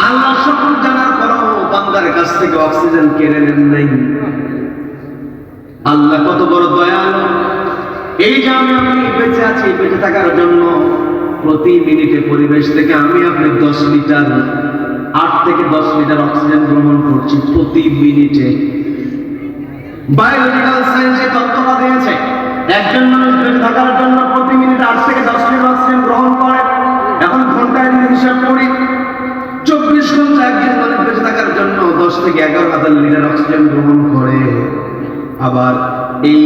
আল্লাহ। সকল জানার পরও বান্দার কাছ থেকে অক্সিজেন কেড়ে নেন নাই। আল্লাহ কত বড় দয়ালু। এই যে আমি আপনি বেঁচে আছি, বেঁচে থাকার জন্য প্রতি মিনিটে পরিবেশ থেকে আমি আপনি 10 লিটার 8 থেকে 10 লিটার অক্সিজেন গ্রহণ করছি প্রতি মিনিটে। বায়োলজিক্যাল সায়েন্সে তথ্যটা দিয়েছে, একজন মানুষ বেঁচে থাকার জন্য প্রতি মিনিটে 8 থেকে 10 লিটার অক্সিজেন গ্রহণ করে। এখন ঘন্টায় যদি হিসাব করি, 24 ঘন্টা একজন মানুষ বেঁচে থাকার জন্য 10 থেকে 11,000 লিটার অক্সিজেন গ্রহণ করে। আবার এই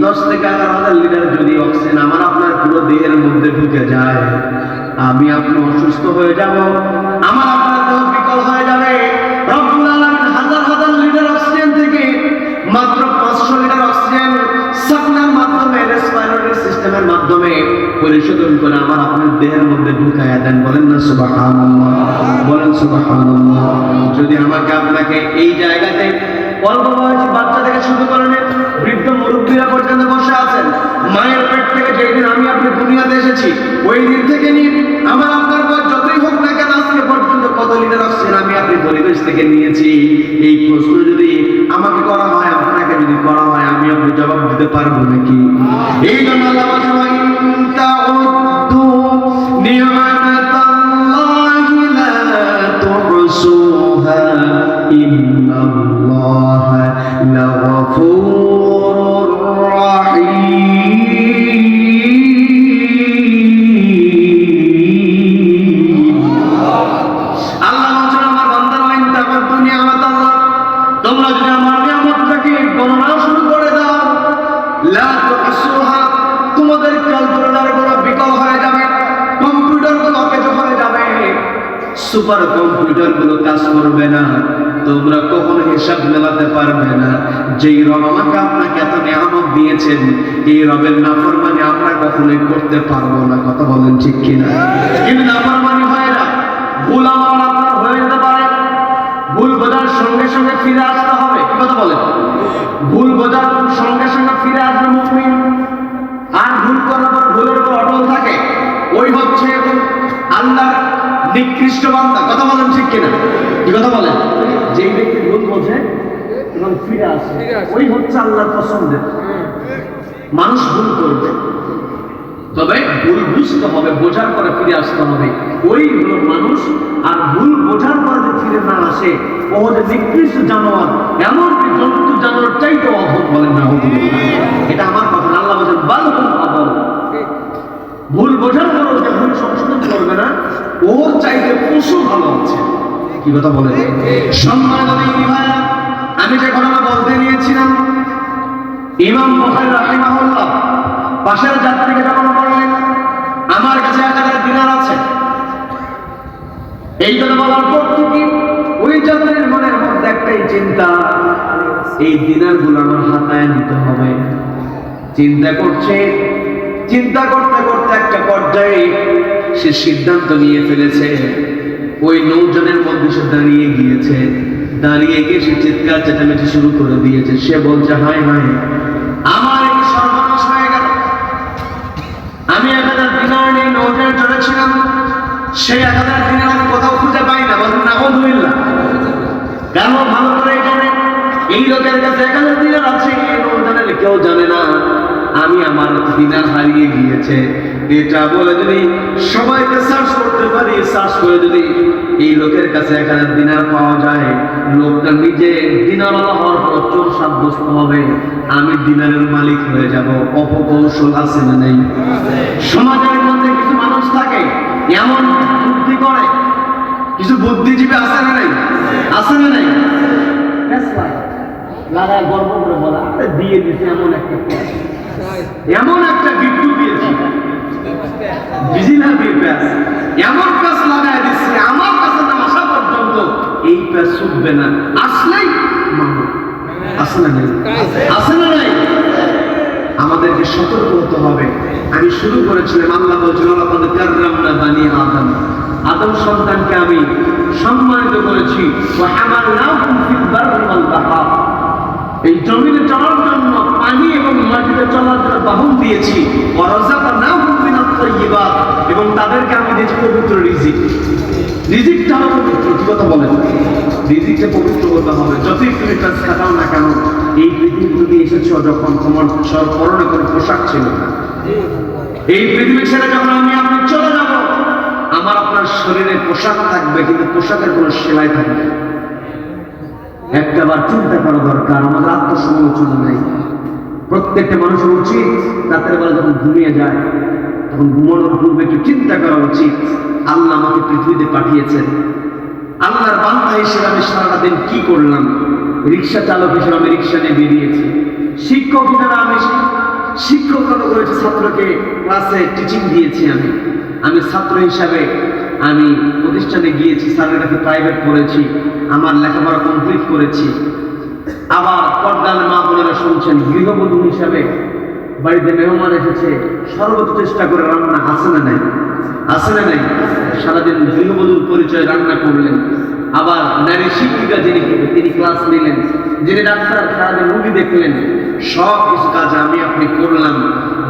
10 থেকে 11,000 লিটার যদি অক্সিজেন আমার আপনার পুরো দেহের মধ্যে ঢুকে যায়, আমি আপনি অসুস্থ হয়ে যাব, আমার আপনার দেহ বিকল হয়ে যাবে। রব্বুল আলামিন হাজার হাজার লিটার অক্সিজেন থেকে মাত্র 500 লিটার অক্সিজেন সাপ্লাইয়ের মাধ্যমে, রেসপিরেটরি সিস্টেমের মাধ্যমে পরিশোধন করে আমার আপনার দেহের মধ্যে ঢুকায়া দেন। বলেন না সুবহানাল্লাহ, বলেন সুবহানাল্লাহ। যদি আমাকে আপনাকে এই জায়গাতে অল্প বয়সী বাচ্চা থেকে শুরু করে বৃদ্ধ মুরব্বীরা পর্যন্ত বসে আছেন, মায়ের পেট থেকে যেদিন আমি আপনি দুনিয়াতে এসেছি ওই দিন থেকে নিয়ে আমার আপনার বয়স যতই হোক না কেন, আজকে পর্যন্ত কত লিটার অক্সিজেন আমি আপনি পরিবেশ থেকে নিয়েছি, এই প্রশ্ন যদি আমাকে করা হয়, আপনাকে যদি করা হয়, আমি আপনি জবাব দিতে পারবো নাকি? এই জন্য আল্লাহ বলেন, তোমরা যদি আমার নিয়ামতটাকে গণনা শুরু করে দাও, লা তুহসুহা, তোমাদের ক্যালকুলেটরগুলো বিকল হয়ে যাবে, কম্পিউটারগুলো অকেজো হয়ে যাবে, সুপার কম্পিউটারগুলো কাজ করবে না, তোমরা কখনো হিসাব মেলাতে পারবে না। যেই রব আমাকে আপনাকে এত নিয়ামত দিয়েছেন, এই রবের নাফরমানি আমরা কখনোই করতে পারবো না। কথা বলেন ঠিক কিনা? কিন্তু নাফরমানি হয় না, ভুল আমার আপনার হয়ে যেতে পারে, ভুল বোঝার সঙ্গে সঙ্গে ফিরে আসতে হবে। কি কথা বলেন? ভুল বোঝার সঙ্গে সঙ্গে ফিরে আসবে মুমিন। আর ভুল করার পর ভুলের উপর অটল থাকে, ওই হচ্ছে আল্লাহর নিকৃষ্ট বান্দা। কথা বলেন ঠিক কিনা? কি কথা বলেন? যেই ব্যক্তি ভুল বোঝে এবং ফিরে আসে, ওই হচ্ছে আল্লাহর পছন্দের মানুষ। ভুল করবে, তবে ভুল বুঝতে হবে, বোঝার পরে ফিরে আসতে হবে, ওই হলো মানুষ। আর ভুল বোঝার পরে যে ফিরে না আসে, ও যে নিকৃষ্ট জানোয়ার, এমনকি জন্তু জানোয়ার চাইতে অভদ। বলেন না? এটা আমার কথা। আল্লাহ বলেন বালহুম আদল। ভুল বোঝার পরও যে ভুল সংশোধন করবে না, ওর চাইতে পশু ভালো আছে। কি কথা বলে? সম্মানিত দিনী ভাইরা, আমি যে ঘটনা বলতে নিয়েছিলাম, ইমাম বুখারী রাহিমাহুল্লাহ পাশের যাত্রীকে যখন বললেন, আমার কাছে 1000 দিনার আছে, এই কথা বলার পর থেকে ওই যাত্রীর মনের মধ্যে একটাই চিন্তা, এই দিনারগুলো আমার হাতায় নিতে হবে। চিন্তা করছে, চিন্তা করতে করতে একটা পর্যায়ে সে সিদ্ধান্ত নিয়ে ফেলেছে। ওই নৌজনের মধ্যে সে দাঁড়িয়ে গিয়েছে, দাঁড়িয়ে গিয়ে সে চিৎকার চেঁচামেচি শুরু করে দিয়েছে। সে বলছে, হায় হায়, আমার এই সর্বনাশ হয়ে গেল। আমি 1000 দিনার নিয়ে নৌজনে চলেছিলাম, সেই 1000 দিনার আমি কোথাও খুঁজে পাই না। বলুন নাউযুবিল্লাহ। কেন? ভালো করে জানে এই লোকের কাছে 1000 দিনার আছে, এই নৌজনের কেউ জানে না আমি আমার দিনার হারিয়ে গিয়েছে। এটা বলে যদি সবাইকে সার্চ করতে পারি, সার্চ করে যদি এই লোকের কাছে 1000 দিনার পাওয়া যায়, লোকটা নিজে দিনারওয়ালা হওয়ার পর চোর সাব্যস্ত হবে, আমি দিনারের মালিক হয়ে যাব। অপকৌশল আছে না নেই? সমাজের মধ্যে কিছু মানুষ থাকে এমন বুদ্ধি করে, কিছু বুদ্ধিজীবী আছে না নেই? আছে না নেই? লাগায় গর্ব করে বলা, দিয়ে দিতে এমন একটা, এমন একটা বিদ্যুৎ দিয়েছি, এমন প্যাস লাগাই দিচ্ছে, আমার কাছে না আসা পর্যন্ত এই প্যাস ছুটবে না, আসলেই মামলা। আছে না নাই? আছে না নাই? আমাদেরকে সতর্ক হতে হবে। আমি শুরু করেছিলাম, আল্লাহ বলছেন লাকাদ কাররামনা বানি আদম, আদম সন্তানকে আমি সম্মানিত করেছি। ওয়া হামালনাহুম ফিল বাররি ওয়াল বাহর, এই জমিনে চলার জন্য পানি এবং মাটিতে চলার জন্য বাহন দিয়েছি। ওয়া রাযাকনাহুম মিনাত তাইয়্যিবাত, এবং তাদেরকে আমি দিয়েছি পবিত্র রিজিক। রিজিকটা হলো পবিত্র। কি কথা বলেন? রিজিককে পবিত্র হতে হবে। যতই তুমি কাজ খাটাও না কেন, এই পৃথিবী তুমি এসেছো যখন তোমার পরনে কোনো পোশাক ছিল না। এই পৃথিবী ছেড়ে যখন আমি আপনি চলে যাব, আমার আপনার শরীরে পোশাক থাকবে, কিন্তু পোশাকের কোনো সেলাই থাকবে। একটাবার চিন্তা করা দরকার, আমাদের আত্মসমালোচনা নেই। প্রত্যেকটা মানুষের উচিত রাতের বেলা যখন ঘুমিয়ে যায়, তখন ঘুমানোর পূর্বে একটু চিন্তা করা উচিত, আল্লাহ আমাকে পৃথিবীতে পাঠিয়েছেন, আল্লাহর বান্দা হিসেবে আমি সারাটা দিন কি করলাম। রিক্সা চালক হিসেবে আমি রিক্সা নিয়ে বেরিয়েছি, শিক্ষক হিসেবে আমি শিক্ষকতা করেছি, ছাত্রকে ক্লাসে টিচিং দিয়েছি। আমি ছাত্র হিসাবে আমি প্রতিষ্ঠানে গিয়েছি, স্যারের কাছে প্রাইভেট পড়েছি, আমার লেখাপড়া কমপ্লিট করেছি। আবার পর্দার মা বোনেরা শুনছেন, গৃহবধূ হিসাবে বাড়িতে মেহমান এসেছে, সর্বোচ্চ চেষ্টা করে রান্না আছে না নাই, আছে না নাই, সারাদিন গৃহবধূর পরিচয় রান্না করলেন। আবার নারী শিক্ষিকা যিনি, তিনি ক্লাস নিলেন, যিনি ডাক্তার সারাদিন রুগী দেখলেন। সব কিছু কাজ আমি আপনি করলাম।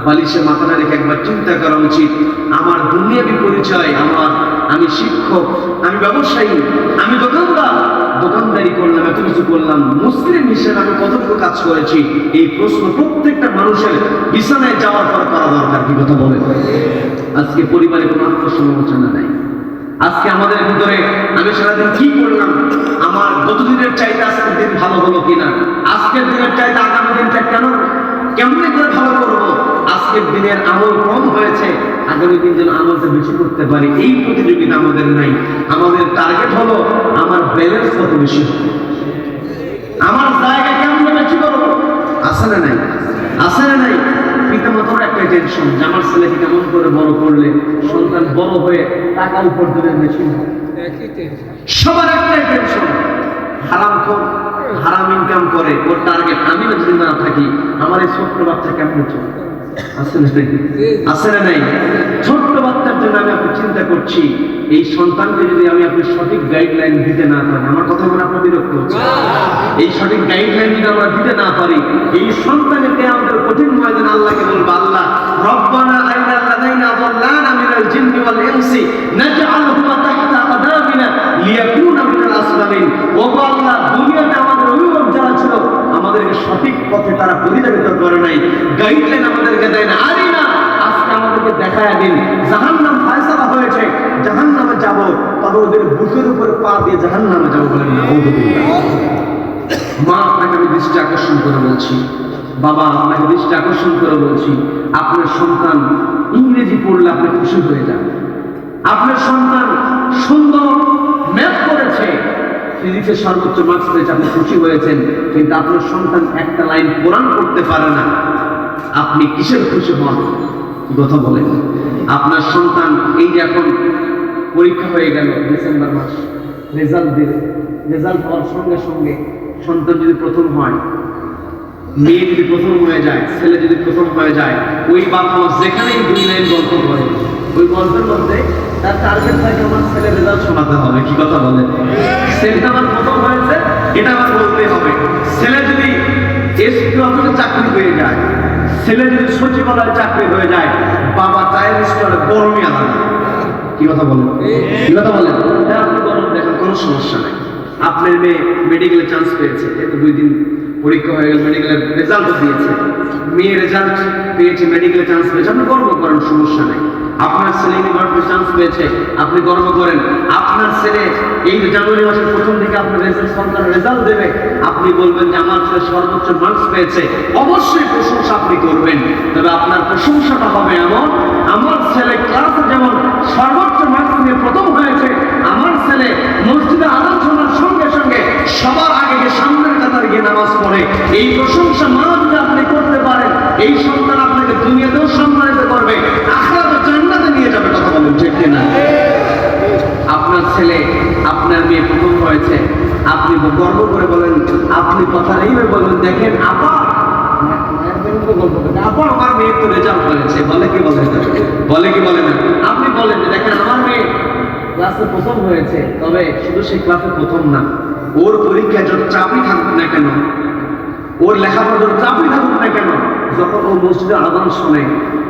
বালিশে মাথাটা রেখে একবার চিন্তা করা উচিত, আমার দুনিয়াবী পরিচয়, আমি শিক্ষক, আমি ব্যবসায়ী, আমি দোকানদার, দোকানদারি করলাম, এত কিছু করলাম, মুসলিম হিসেবে আমি কতটুকু কাজ করেছি। এই প্রশ্ন প্রত্যেকটা মানুষের বিছানায় যাওয়ার পর করা দরকার। কি কথা বলে? আজকে পরিবারে কোনো আত্মসমালোচনা নাই। আজকে আমাদের ভিতরে আমি সারাদিন কি করলাম, আমার গতদিনের চাইতে আজকের দিন ভালো হলো কিনা, আজকের দিনের চাইতে আগামী দিনটা কেমনে করে ভালো করবো, আজকের দিনের আমল কম হয়েছে, আগামী দিন যেন আমলটা বেশি করতে পারি, এই প্রতিযোগিতা আমাদের নাই। আমাদের টার্গেট হলো আমার ব্যালেন্স কত বেশি, আমার জায়গা কেমন বেশি করবো। আছে না নাই? আছে না নাই? পিতামাতার একটা টেনশন যে আমার ছেলেকে কেমন করে বড় করলে সন্তান বড় হয়ে টাকা উপার্জনের বেশি হয়। সবার একটাই টেনশন, হারাম ইনকাম করে, ওর টার্গেট আমি না যদি না থাকি, আমার এই ছোট্ট বাচ্চা কেমন চলে। আছে না নাই? আছে না নাই? ছোট্ট বাচ্চার জন্য আমি আপনি চিন্তা করছি, এই সন্তানকে যদি আমি আপনি সঠিক গাইডলাইন দিতে না পারি, আমার কথা বলে আপনার বিরক্ত হচ্ছে, এই সঠিক গাইডলাইন যদি আমরা দিতে না পারি, এই সন্তানকে আমাদের কঠিন ময়দানে আল্লাহকে বলবো, আল্লাহ রব্বানা আইনা লাদাইনা যাল্লানা মিনাল জিন্নি ওয়াল ইনসি নাজআলহুমা তাহতা আকদামিনা লিয়াকুনা মিনাল আসলামিন। ও আল্লাহ, দুনিয়াতে আমাদের অভিভাবক যারা ছিল, আমাদেরকে সঠিক পথে তারা পরিচালিত করে নাই, গাইডলাইন আমাদেরকে দেয় না। আরে না, আজকে আমাদেরকে দেখায় দিন, জাহান্নাম ফায়সালা হয়েছে, জাহান্নামে যাব, তবে ওদের বুকের উপরে পা দিয়ে জাহান্নামে যাবো বলেন না। মা, আপনাকে আমি দৃষ্টি আকর্ষণ করে বলছি, বাবা আপনাকে দৃষ্টি আকর্ষণ করে বলছি, আপনার সন্তান ইংরেজি পড়লে আপনি খুশি হয়ে যান। আপনার সন্তান সুন্দর ম্যাথ করেছে, ফিজিক্সে সর্বোচ্চ মার্কস পেয়েছে, আপনি খুশি হয়েছেন, কিন্তু আপনার সন্তান একটা লাইন কোরআন করতে পারে না, আপনি কিসের খুশি হন? কথা বলেন। আপনার সন্তান এই যে এখন পরীক্ষা হয়ে গেল, ডিসেম্বর মাস রেজাল্ট দিলে, রেজাল্ট হওয়ার সঙ্গে সঙ্গে সন্তান যদি প্রথম হয়, মেয়ে যদি প্রথম হয়ে যায়, ছেলে যদি প্রথম হয়ে যায়, ওই বাপ মা যেখানেই 2 লাইন গল্প করে, ওই গল্পের মধ্যে তার টার্গেট থাকে আমার ছেলে রেজাল্ট শোনাতে হবে। কি কথা বলে? ছেলেটা আমার প্রথম হয়েছে, এটা আমার বলতে হবে। ছেলে যদি এসপি অফিসে চাকরি পেয়ে যায়, ছেলে যদি সচিবালয়ে চাকরি হয়ে যায়, বাবা চায়ের স্টলে গরমই আলাদা। কি কথা বলেন? কি কথা বলেন? আপনি গরম দেখেন, কোনো সমস্যা নাই। আপনার মেয়ে মেডিকেলে চান্স পেয়েছে, এতো 2 দিন পরীক্ষা হয়ে গেল, মেডিকেলের রেজাল্টও দিয়েছে, মেয়ে রেজাল্ট পেয়েছে, মেডিকেলে চান্স পেয়েছে, আপনি গর্ব করেন, সমস্যা নেই। আপনার ছেলে ইউনিভার্সিটি চান্স পেয়েছে, আপনি গর্ব করেন। আপনার ছেলে এই জানুয়ারি মাসের প্রথম দিকে আপনার সন্তান রেজাল্ট দেবে, আপনি বলবেন যে আমার ছেলে সর্বোচ্চ মার্কস পেয়েছে, অবশ্যই প্রশংসা আপনি করবেন। তবে আপনার প্রশংসাটা হবে এমন, আমার ছেলে ক্লাসে যেমন সর্বোচ্চ মার্কস নিয়ে প্রথম হয়েছে, আমার ছেলে মসজিদে আযান শোনার সঙ্গে সঙ্গে সবার আগে গিয়ে সামনের কাতারে গিয়ে নামাজ পড়ে, এই প্রশংসা মা যদি আপনি করতে পারেন, এই সন্তান আপনাকে দুনিয়াতেও সম্মানিত করবে, আখিরাতে জান্নাতে নিয়ে যাবে। কথা বলেন ঠিক কিনা? আপনার ছেলে, আপনার মেয়ে প্রথম হয়েছে, আপনি গর্ব করে বলেন, আপনি কথা এইভাবে বলবেন, দেখেন আপা, আপা আমার মেয়ে তো রেজাল্ট হয়েছে, বলে কি বলে না? বলে কি বলে না? আপনি বলেন যে দেখেন আমার মেয়ে ক্লাসে প্রথম হয়েছে, তবে শুধু সে ক্লাসে প্রথম না, ওর পরীক্ষায় যত চাপই থাকুক না কেন, ওর লেখাপড়া যত চাপই থাকুক না কেন, যখন ও মসজিদে আযান শোনে,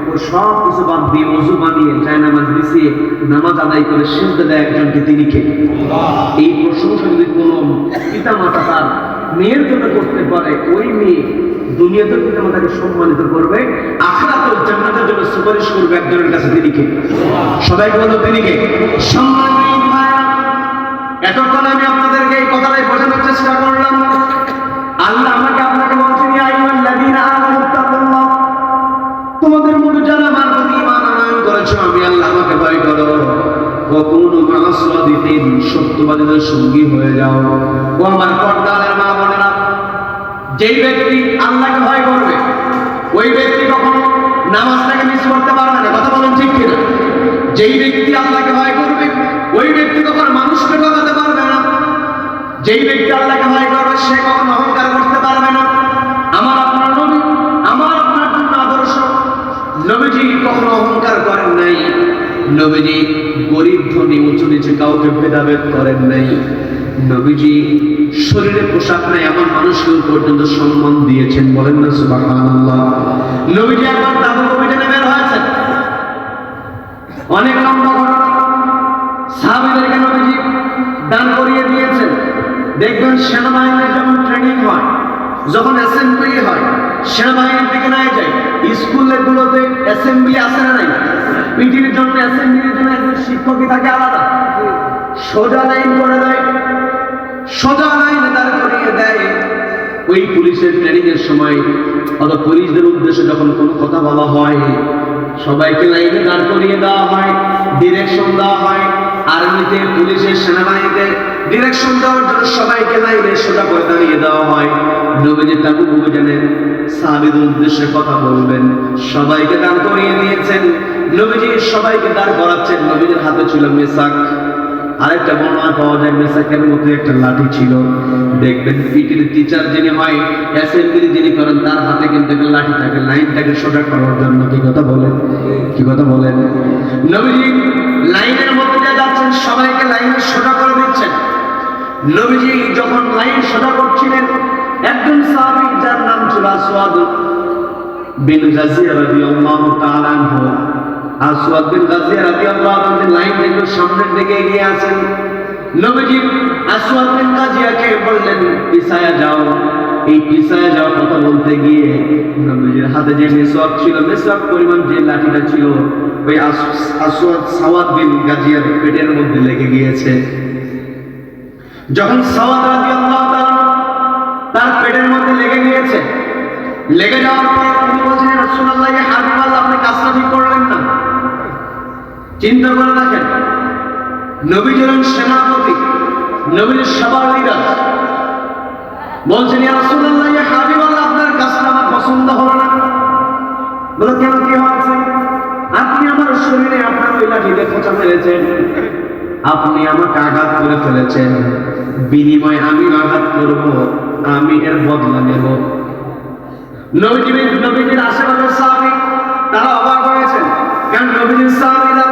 ও সব কিছু বাদ দিয়ে ওযু বানিয়ে জায়নামাজ বিছিয়ে নামাজ আদায় করে সিজদা দেয় একজনকে, তিনি কে? এই প্রশংসা যদি কোনো পিতা মাতা তার মেয়ের জন্য করতে পারে, ওই মেয়ে দুনিয়াতে পিতা মাতাকে সম্মানিত করবে, আখিরাতেও জান্নাতের জন্য সুপারিশ করবে একজনের কাছে, তিনি কে? সবাই বলো তিনি কে? সম্মানিত ভাইরা, এতক্ষণ আমি আপনাদেরকে এই কথাটাই বোঝানোর চেষ্টা করলাম। আল্লাহ আমাকে আপনাকে বলছেন, ইয়া আইয়ুহাল্লাযীনা আমানু তাকুল্লাহ, তোমাদের মধ্যে যারা আমার প্রতি ঈমান আনয়ন করেছো, আমি আল্লাহ আমাকে ভয় করো। ওয়া কুনু মা'আস সাদিকিন, সত্যবাদীদের সঙ্গী হয়ে যাও। ও আমার পর্দার মা বোনেরা, যেই ব্যক্তি আল্লাহকে ভয় করবে, ওই ব্যক্তি কখনো নামাজটাকে মিস করতে পারবে না। কথা বলেন ঠিক কিনা? যেই ব্যক্তি আল্লাহকে ভয় করবে, ওই ব্যক্তি কখনো মানুষকে ঠকাতে পারবে না। যেই ব্যক্তি আল্লাহকে ভয় করবে, সে কখনো অহংকার করতে পারবে না। আমার আপনার নবী, আমার আপনার জন্য আদর্শ। নবীজি কখনো অহংকার করেন নাই। নবীজি গরিব ধনী উঁচু নিচু কাউকে ভেদাভেদ করেন নাই। নবীজি শরীরে পোশাক নাই এমন মানুষকে পর্যন্ত সম্মান দিয়েছেন। বলেন না সুবহানাল্লাহ। নবীজি একবার তাবুক অভিযানে বের হয়েছেন, অনেক লম্বা ঘটনা। সাহাবীদেরকে নবীজি দান করিয়ে দিয়েছেন। দেখবেন সেনাবাহিনীর যেমন ট্রেনিং হয়, যখন অ্যাসেম্বলি হয়, সেনাবাহিনীর দিকে নাই যায়, স্কুলগুলোতে অ্যাসেম্বলি আসে না নাই? পিটির জন্য অ্যাসেম্বলির জন্য একজন শিক্ষকই থাকে আলাদা। সোজা লাইন করে দেয়, সোজা লাইনে দাঁড় করিয়ে দেয়। ওই পুলিশের ট্রেনিং এর সময় অথবা পুলিশদের উদ্দেশ্যে যখন কোনো কথা বলা হয়, সবাইকে লাইনে দাঁড় করিয়ে দেওয়া হয়, ডিরেকশন দেওয়া হয়। আর্মিতে, পুলিশের, সেনাবাহিনীতে ডিরেকশন দেওয়ার জন্য সবাইকে লাইনে সোজা করে দাঁড়িয়ে দেওয়া হয়। নবীজি তাবুক অভিযানে সাহাবীদের উদ্দেশ্যে কথা বলবেন, সবাইকে দাঁড় করিয়ে দিয়েছেন। নবীজি সবাইকে দাঁড় করাচ্ছেন। নবীজির হাতে ছিল মেসাক। আরেকটা বর্ণনা পাওয়া যায়, মেসাকের মধ্যে একটা লাঠি ছিল। দেখবেন পিটির টিচার যিনি হয়, অ্যাসেম্বলি যিনি করেন, তার হাতে কিন্তু একটা লাঠি থাকে, লাইনটাকে সোজা করার জন্য। কি কথা বলেন? কি কথা বলেন? নবীজি লাইনের মধ্যে দিয়ে যাচ্ছেন, সবাইকে লাইন সোজা করে দিচ্ছেন। নবীজি যখন লাইন সোজা করছিলেন, একজন সাহাবী যার নাম ছিল আসওয়াদ বিন গাজিয়া রাদিয়াল্লাহু তাআলা আনহু, আসওয়াদ বিন গাজিয়া রাদিয়াল্লাহু আনহু লাইন থেকে সামনের দিকে এগিয়ে আসেন। নবীজি আসওয়াদ বিন গাজিয়াকে বললেন, পিছায়া যাও। এই পিছায়া যাও কথা বলতে গিয়ে নবীজির হাতে যে মিসওয়াক ছিল, মিসওয়াক পরিমাণ যে লাঠিটা ছিল, ওই সাওয়াদ বিন গাজিয়ার পেটের মধ্যে লেগে গিয়েছে। যখন সাওয়াদ রাদিয়াল্লাহু তাআলা তার পেটের মধ্যে লেগে গিয়েছে, লেগে যাওয়ার পর তিনি বলছেন, ইয়া রাসূলুল্লাহ, ইয়া হাবিবাল্লাহ, আপনি কাজটা ঠিক করলেন না। চিন্তা করে দেখেন, নবী হলেন সেনাপতি, নবীর সবার লিডার। বলছেন, ইয়া রাসূলুল্লাহ, ইয়া হাবিবাল্লাহ, আপনার কাজটা আমার পছন্দ হলো না। বলে, কেন, কি হয়েছে? আপনি আমার শরীরে আপনার ওই লাঠি দিয়ে খোঁচা মেরেছেন, আপনি আমাকে আঘাত করে ফেলেছেন, বিনিময়ে আমি আঘাত করব, আমি এর বদলা নেব। নবীজির আশেপাশের সাহাবী তারা অবাক হয়েছেন, কারণ নবীজির সাহাবীরা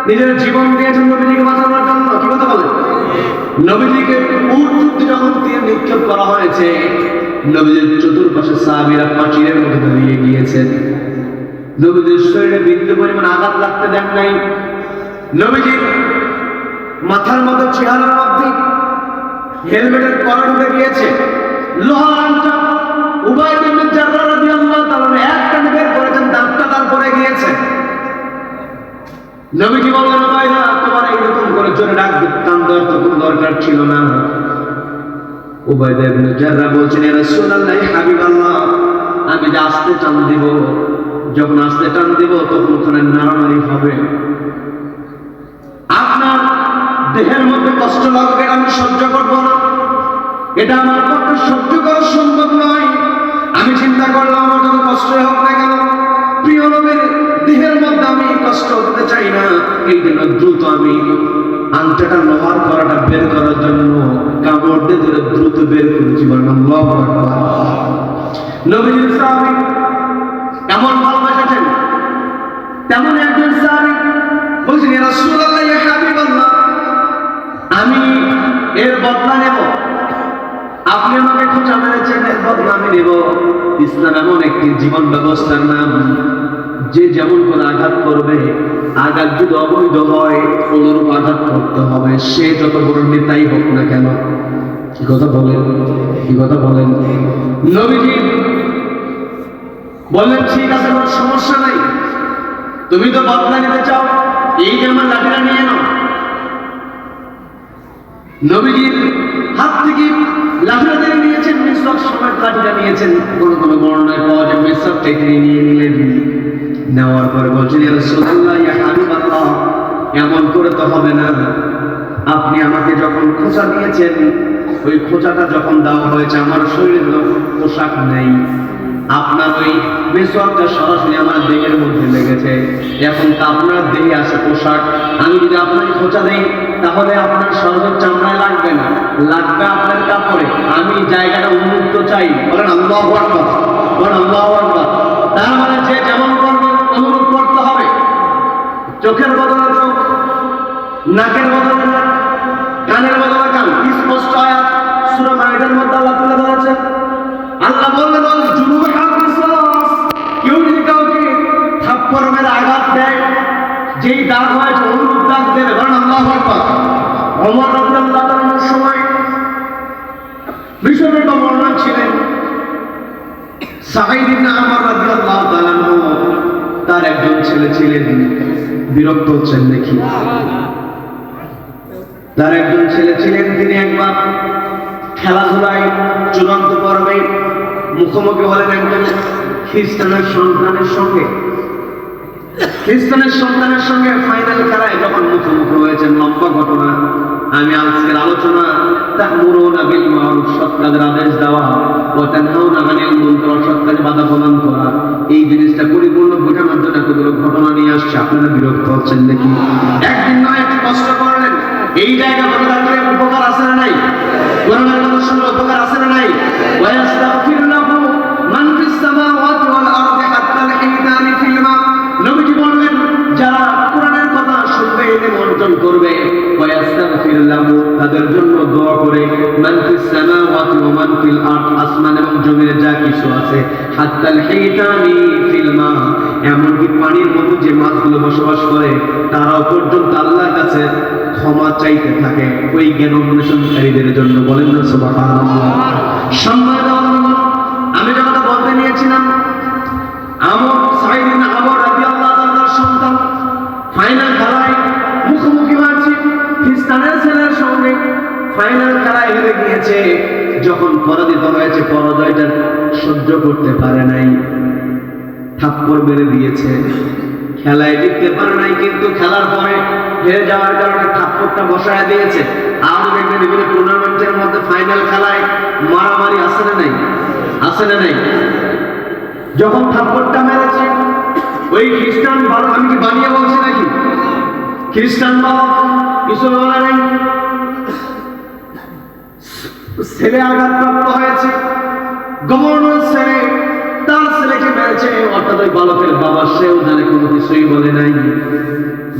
নিজের জীবন দিয়েছেন নবীজিকে বাঁচানোর জন্য। কি কথা বলেন? নবীজিকে উট যুদ্ধে যখন তীর নিক্ষেপ করা হয়েছে, নবীজির চতুর্পাশে সাহাবীরা প্রাচীরের মধ্যে দাঁড়িয়ে গিয়েছেন। নবীজির শরীরে বিন্দু পরিমাণ আঘাত লাগতে দেন নাই। নবীজি মাথার মধ্যে, চেহারার মধ্যে হেলমেটের কড়া ঢুকে গিয়েছে। লোহার আংটা উবাইদ ইবনে জাররাহ রাদিয়াল্লাহু তাআলা এক টানে বের করেছেন, দাঁতটা তার পড়ে গিয়েছে। নবীজি বললেন, উবাইদা, তোমার এইরকম করে জোরে ডাক টান দেওয়ার তো কোনো দরকার ছিল না। উবাইদ ইবনে জাররাহ বলছেন, ইয়া রাসূলুল্লাহ, হাবিবাল্লাহ, আমি যে আস্তে টান দিব, যখন আস্তে টান দিব তখন ওখানে নাড়ানাড়ি হবে, আপনার দেহের মধ্যে কষ্ট লাগবে, আমি সহ্য করবো না, এটা আমার পক্ষে সহ্য করা সম্ভব নয়। আমি চিন্তা করলাম, আমার যত কষ্ট হোক না কেন, প্রিয় নবীর দেহের মধ্যে আমি কষ্ট হতে চাই না। এই জন্য দ্রুত আমি আংটাটা, লোহার কড়াটা বের করার জন্য কাপড় দিয়ে ধরে দ্রুত বের করেছি। আল্লাহু আকবার। নবীর সাহাবী এমন ভালোবাসেন, তেমন একজন সাহাবী বলছেন, ইয়া রাসূলুল্লাহ, ইয়া হাবিবাল্লাহ, এর বদলা নেব। আপনি আমাকে খোঁচা মেরেছেন, এর বদলা আমি নেব। ইসলাম এমন একটি জীবন ব্যবস্থার নাম, যে যেমন করে আঘাত করবে, আঘাত যদি অবৈধ হয় অনুরূপ আঘাত করতে হবে, সে যত বড় নেতাই হোক না কেন। কি কথা বলেন, কি কথা বলেন। নবীজি বললেন ঠিক আছে, কোনো সমস্যা নাই, তুমি তো বদলা নিতে চাও, এই যে আমার লাঠিটা নিয়ে নাও। নবীজির হাত থেকে লাঠিটা দিয়ে নিয়েছেন, মিসওয়াক সমেত লাঠিটা নিয়েছেন। কোন কোন বর্ণনায় পাওয়া যায় মিসওয়াকটা নিয়ে নিলেন। নেওয়ার পরে বলছেন, ইয়া রাসূলুল্লাহ, ইয়া হাবিবাল্লাহ, এমন করে তো হবে না। আপনি আমাকে যখন খোঁচা দিয়েছেন, ওই খোঁচাটা যখন দেওয়া হয়েছে, আমার শরীরে পোশাক নেই, আপনার ওই মিসওয়াকটা সরাসরি আমার দেহের মধ্যে লেগেছে। এখন তো আপনার দেহে আছে পোশাক, আমি যদি আপনাকে খোঁচা দেই তাহলে আপনার শরীরের চামড়ায় লাগবে না, লাগবে আপনার কাপড়ে। আমি জায়গাটা উন্মুক্ত চাই। বলেন আল্লাহু আকবার, বলেন আল্লাহু আকবার। তার মানে যে যেমন করবে অনুরূপ করতে হবে। চোখের বদলে চোখ, নাকের বদলে নাক, কানের বদলে কান। স্পষ্ট আয়াত সূরা মাইদার মধ্যে আল্লাহ তুলে ধরেছেন। আল্লাহ বললেন, কেউ যদি কাউকে থাপ্পড় মেরে আঘাত দেয়, যেই দাগ হয়েছে অনুরূপ দাগ দেবে। বলেন আল্লাহু আকবার। ওমর রাদিয়াল্লাহু তাআলার সময় মিশরের গভর্নর ছিলেন সাঈদ ইবনে আমর রাদিয়াল্লাহু তাআলা, তার একজন ছেলে ছিলেন। বিরক্ত হচ্ছেন দেখি। তার একজন ছেলে ছিলেন, তিনি একবার খেলাধুলায় চূড়ান্ত পর্বে মুখোমুখি হলেন একজন খ্রিস্টানের সন্তানের সঙ্গে। খ্রিস্টানের সন্তানের সঙ্গে ফাইনাল খেলায় যখন মুখোমুখি হয়েছেন, লম্বা ঘটনা। আমি আজকের আলোচনা তা'মুরুনা বিল মা'রুফ, সৎ কাজের আদেশ দেওয়া, ওয়া তানহাউনা আনিল মুনকার, অসৎ কাজে বাধা প্রদান করা, এই জিনিসটা পরিপূর্ণ বোঝানোর জন্য এতগুলো ঘটনা নিয়ে আসছে। আপনারা বিরক্ত হচ্ছেন দেখি। একদিন নয়, একটু কষ্ট করলেন। এই জায়গা ভালো রাখলে উপকার আছে না নাই? কোরআনের কথা শুনলে উপকার আছে না নাই? ওয়া ইয়াস্তাগফিরু লাহু মান ফিস সামাওয়াতি ওয়াল আরদি হাত্তা আল-হিতানি ফিল মা। নবীজি বললেন, যারা কোরআনের কথা শুনবে, ইলম অর্জন করবে, ওয়া ইয়াস্তাগফিরু লাহু, তাদের জন্য দোয়া করে, মান ফিস সামাওয়াতি ওয়া মান ফিল আরদ, আসমান এবং জমিনে যা কিছু আছে, হাত্তা আল-হিতানি ফিল মা, এমনকি পানির মধ্যে যে মাছগুলো বসবাস করে, তারাও পর্যন্ত আল্লাহর কাছে ক্ষমা চাইতে থাকে ওই জ্ঞান অন্বেষণকারীদের জন্য। বলেন না সুবহানাল্লাহ। সম্মানিত বন্ধুগণ, আমি যে কথা বলতে নিয়েছিলাম, আমর সাঈদ ইবনে আমর রাদিয়াল্লাহু তাআলার সন্তান ফাইনাল খেলায় মুখোমুখি হয়েছে খ্রিস্টানের ছেলের সঙ্গে। ফাইনাল খেলায় হেরে গিয়েছে। যখন পরাজিত হয়েছে, পরাজয়টা সহ্য করতে পারে নাই, থাপ্পড় মেরে দিয়েছে। খেলায় জিততে পারে নাই, কিন্তু খেলার পরে হেরে যাওয়ার কারণে থাপ্পড়টা বসায় দিয়েছে। আর দেখবেন বিভিন্ন টুর্নামেন্টের মধ্যে ফাইনাল খেলায় মারামারি আছে না নাই? আছে না নাই? যখন থাপ্পড়টা মেরেছে, ওই খ্রিস্টান বালক, আমি কি বানিয়ে বলছি নাকি? খ্রিস্টান বালক কিছু বলে নাই, ছেলে আঘাতপ্রাপ্ত হয়েছে। গভর্নর ছেলে তার ছেলেকে মেরেছে, অর্থাৎ ওই বালকের বাবা, সেও জানে, কোনো কিছুই বলে নাই।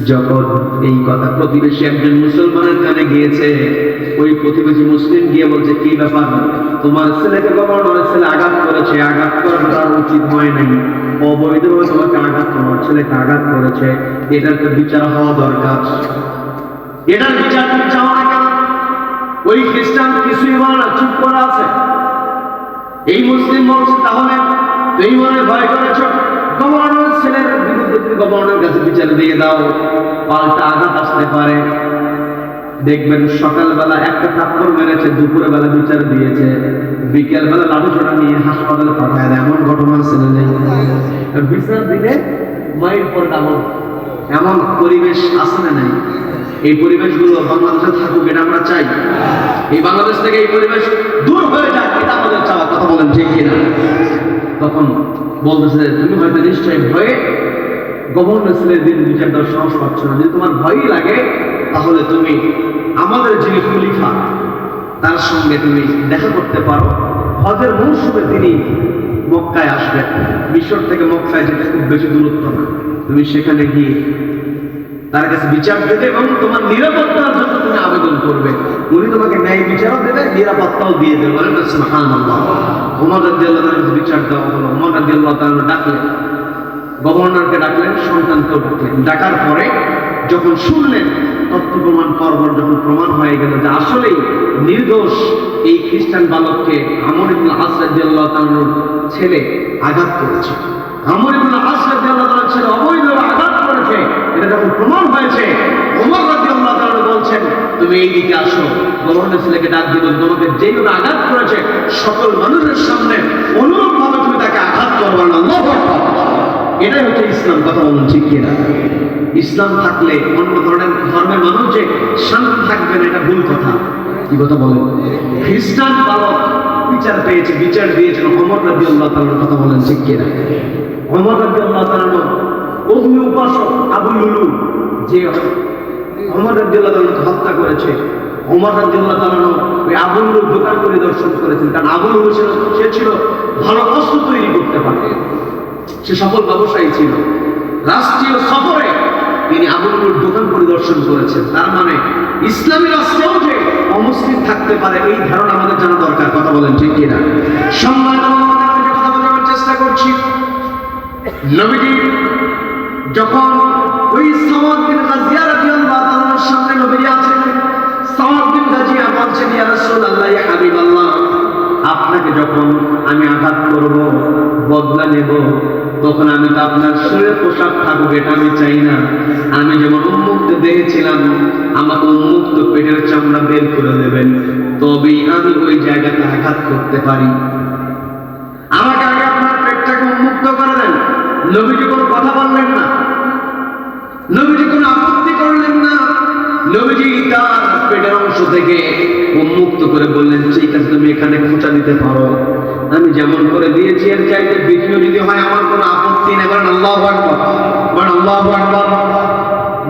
যখন এই কথা প্রতিবেশী একজন মুসলমানের কানে গিয়েছে, ওই প্রতিবেশী মুসলিম গিয়ে বলছে, কি ব্যাপার, তোমার ছেলেকে গভর্নরের ছেলে আঘাত করেছে, আঘাত করাটা উচিত হয় নাই, অবৈধভাবে তোমাকে আঘাত, তোমার ছেলেকে আঘাত করেছে, এটার তো বিচার হওয়া দরকার। এটার বিচার তুমি চাও না কেন? ওই খ্রিস্টান কিছুই বলে না, চুপ করে আছে। এই মুসলিম বলছে, তাহলে তুমি মনে ভয় করেছ, গভর্নর ছেলের বিরুদ্ধে তুমি গভর্নরের কাছে বিচার দিয়ে দাও, পাল্টা আঘাত আসতে পারে। দেখবেন সকালবেলা একটা থাপ্পড় মেরেছে, দুপুরে বেলা বিচার দিয়েছে, বিকেল বেলা লাঠিসোঁটা নিয়ে হাসপাতালে পাঠায় দেয়। এমন ঘটনা ছেলে নেই, বিচার দিলে মায়ের পর ডাবল। এমন পরিবেশ আছে না নাই? এই পরিবেশগুলো বাংলাদেশে থাকুক, এটা আমরা চাই। এই বাংলাদেশ থেকে এই পরিবেশ দূর হয়ে যাক, এটা আমাদের চাওয়া। কথা বলেন ঠিক কিনা? তখন বলতেছে, তুমি হয়তো নিশ্চয়ই ভয়ে গভর্নর ছেলের দিন বিচার দেওয়ার সাহস পাচ্ছ না। যদি তোমার ভয়ই লাগে, তাহলে তুমি আমাদের যিনি খলিফা, তার সঙ্গে তুমি দেখা করতে পারো। হজের মৌসুমে তিনি মক্কায় আসবেন। মিশর থেকে মক্কায় যেতে খুব বেশি দূরত্ব না, তুমি সেখানে গিয়ে তার কাছে বিচার দেবে এবং তোমার নিরাপত্তার জন্য তুমি আবেদন করবে, উনি তোমাকে ন্যায় বিচারও দেবে, নিরাপত্তাও দিয়ে দেবে। বলেন সুবহানাল্লাহ। ওমর রাদিয়াল্লাহু তাআলার কাছে বিচার দেওয়া হলো। ওমর রাদিয়াল্লাহু তাআলা ডাকলেন, গভর্নরকে ডাকলেন, সন্তানকেও ডাকলেন। ডাকার পরে যখন শুনলেন, তথ্য প্রমাণ পরপর যখন প্রমাণ হয়ে গেল যে আসলেই নির্দোষ এই খ্রিস্টান বালককে আমর ইবনে আস রাদিয়াল্লাহু তাআলার ছেলে আঘাত করেছে, আমর ইবনে আস রাদিয়াল্লাহু তাআলার ছেলে অবৈধভাবে আঘাত করেছে, এটা যখন প্রমাণ হয়েছে, ওমর রাদিয়াল্লাহু তাআলা বলছেন তুমি এই দিকে আসো। গভর্নর ছেলেকে ডাক দিলেন, তোমাকে যেভাবে আঘাত করেছে সকল মানুষের সামনে অনুরূপভাবে তুমি তাকে আঘাত করবে না। আল্লাহু আকবার। এটাই হচ্ছে ইসলাম। কথা বলুন ঠিক কিনা? ইসলাম থাকলে অন্য ধর্মের মানুষ যে শান্তি থাকবে না, এটা ভুল কথা। কি কথা বলেন? খ্রিস্টান বালক বিচার পেয়েছে, বিচার দিয়েছেন ওমর রাদিয়াল্লাহু তাআলার। কথা বলেন ঠিক কিনা? ওমর রাদিয়াল্লাহু তাআলা অগ্নি উপাসক আবু লুলু, যে ওমর রাদিয়াল্লাহু তাআলাকে হত্যা করেছে, ওমর রাদিয়াল্লাহু তাআলা ওই আবু লুলুর দোকান পরিদর্শন করেছেন। কারণ আবু লুলু সে ছিল ভালো অস্ত্র তৈরি করতে পারে, সে সফল ব্যবসায়ী ছিল। রাষ্ট্রীয় সফরে তিনি আবু লুলুর দোকান পরিদর্শন করেছেন। তার মানে ইসলামী রাষ্ট্রেও যে অমুসলিম থাকতে পারে এই ধারণা আমাদের জানা দরকার। কথা বলেন ঠিক কিনা? সম্মানিত কথা বলার চেষ্টা করছি। নবীজি যখন ওই সাওয়াদ বিন গাজিয়া রাদিয়াল্লাহু তাআলার সামনে নবীজি আছেন, সাওয়াদ বিন গাজিয়া বলছেন ইয়া রাসূলুল্লাহ, ইয়া হাবিবাল্লাহ, আপনাকে যখন আমি আঘাত করব, বদলা নেব, তখন আমি তো আপনার শরীরে পোশাক থাকুক এটা আমি চাই না। আমি যেমন উন্মুক্ত দেখেছিলাম, আমাকে উন্মুক্ত পেটের চামড়া বের করে দেবেন, তবেই আমি ওই জায়গাতে আঘাত করতে পারি। আমাকে আগে আপনার পেটটাকে উন্মুক্ত করে দেন। নবীজি কোনো কথা বললেন না, নবীজি কোনো আপত্তি করলেন না। নবীজি তার পেটের অংশ থেকে উন্মুক্ত করে বললেন, ঠিক আছে তুমি এখানে খোঁচা দিতে পারো, আমি যেমন করে দিয়েছি এর চাইতে বেশিও যদি হয় আমার কোনো আপত্তি নেই। বলেন আল্লাহু আকবার, বলেন আল্লাহু আকবার।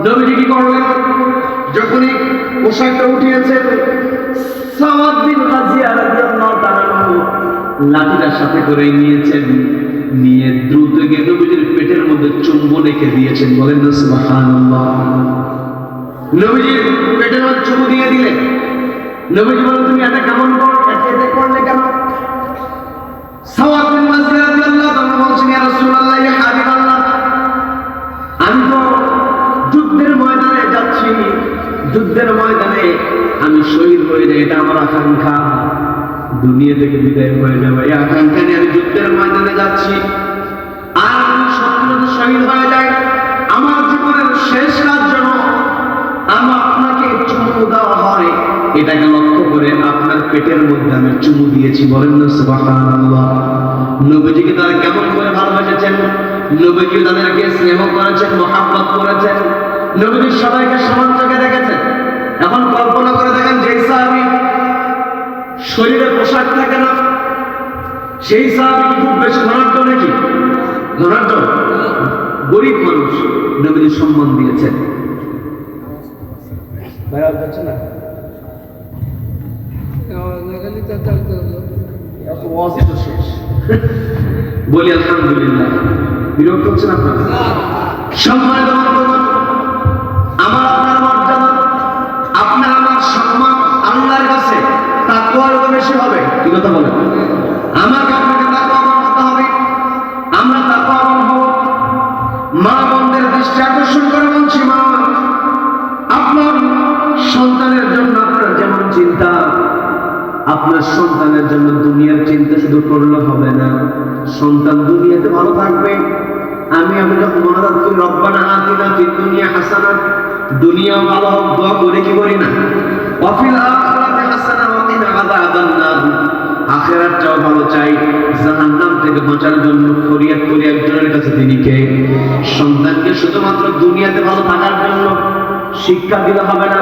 নবীজি কি করলেন? যখনই পোশাকটা উঠিয়েছে, সাওয়াদ বিন গাজিয়া রাদিয়াল্লাহু তাআলা লাঠিটার সাথে করে নিয়েছেন, নিয়ে দ্রুত গিয়ে নবীজির পেটের মধ্যে চুম্বন এঁকে দিয়েছেন। বলেন না সুবহানাল্লাহ। নবীজির পেটের মধ্যে চুমু দিয়ে দিলেন। নবীজি বলেন তুমি এটা কেমন করলে কেন? সাওয়াদ বিন গাজিয়া রাদিয়াল্লাহু তাআলা বলছেন ইয়া রাসূলুল্লাহ, ইয়া হাবিবাল্লাহ, আমি তো যুদ্ধের ময়দানে যাচ্ছি, যুদ্ধের ময়দানে আমি শহীদ হয়ে যাই, এটা আমার আকাঙ্ক্ষা। দুনিয়া থেকে বিদায় হয়ে যাবে এই আকাঙ্ক্ষা নিয়ে আমি যুদ্ধের ময়দানে যাচ্ছি। আর আমি সত্যি শহীদ হয়ে যাই, আমার জীবনের শেষ কাজ যেন আমার আপনাকে চুমু দেওয়া হয়, এটাকে লক্ষ্য করে আপনার পেটের মধ্যে আমি চুমু দিয়েছি। বলেন না সুবহানাল্লাহ। নবীজিকে তারা কেমন করে ভালোবেসেছেন, নবীজি তাদেরকে স্নেহ করেছেন, মহব্বত করেছেন, নবীজি সবাইকে সমান চোখে দেখেছেন। এখন কল্পনা করে দেখেন, যে সাহাবী শরীরে পোশাক থাকে না, সেই সাহাবী কি খুব বেশি ধনাঢ্য নাকি? ধনাঢ্য? গরিব মানুষ, নবীজি সম্মান দিয়েছেন। বলি আলহামদুলিল্লাহ। বিরক্ত হচ্ছেন আপনারা? সম্মানিত বন্ধুগণ, আমার আপনার মর্যাদা, আপনার আমার সম্মান আল্লাহর কাছে তাকওয়ার তো বেশি হবে। কি কথা বলেন? আমাকে আপনাকে তাকওয়াবান হতে হবে। আমরা তাকওয়াবান হব। মা বোনদের দৃষ্টি আকর্ষণ করে বলছি, মা, আপনার সন্তানের জন্য আপনার যেমন চিন্তা, আপনার সন্তানের জন্য দুনিয়ার চিন্তা শুধু করলে হবে না। সন্তান দুনিয়াতে ভালো থাকবে। আমি যখন মনাজাত করি রব্বানা আতিনা ফিদ দুনিয়া হাসানা, দুনিয়াও ভালো হোক দোয়া করে কি করি না? ওয়া ফিল আখিরাতি হাসানা ওয়া কিনা আযাবান নার, আখিরাতটাও ভালো চাই, জাহান্নাম থেকে বাঁচার জন্য ফরিয়াদ করি একজনের কাছে, তিনি কে? সন্তানকে শুধুমাত্র দুনিয়াতে ভালো থাকার জন্য শিক্ষা দিলে হবে না,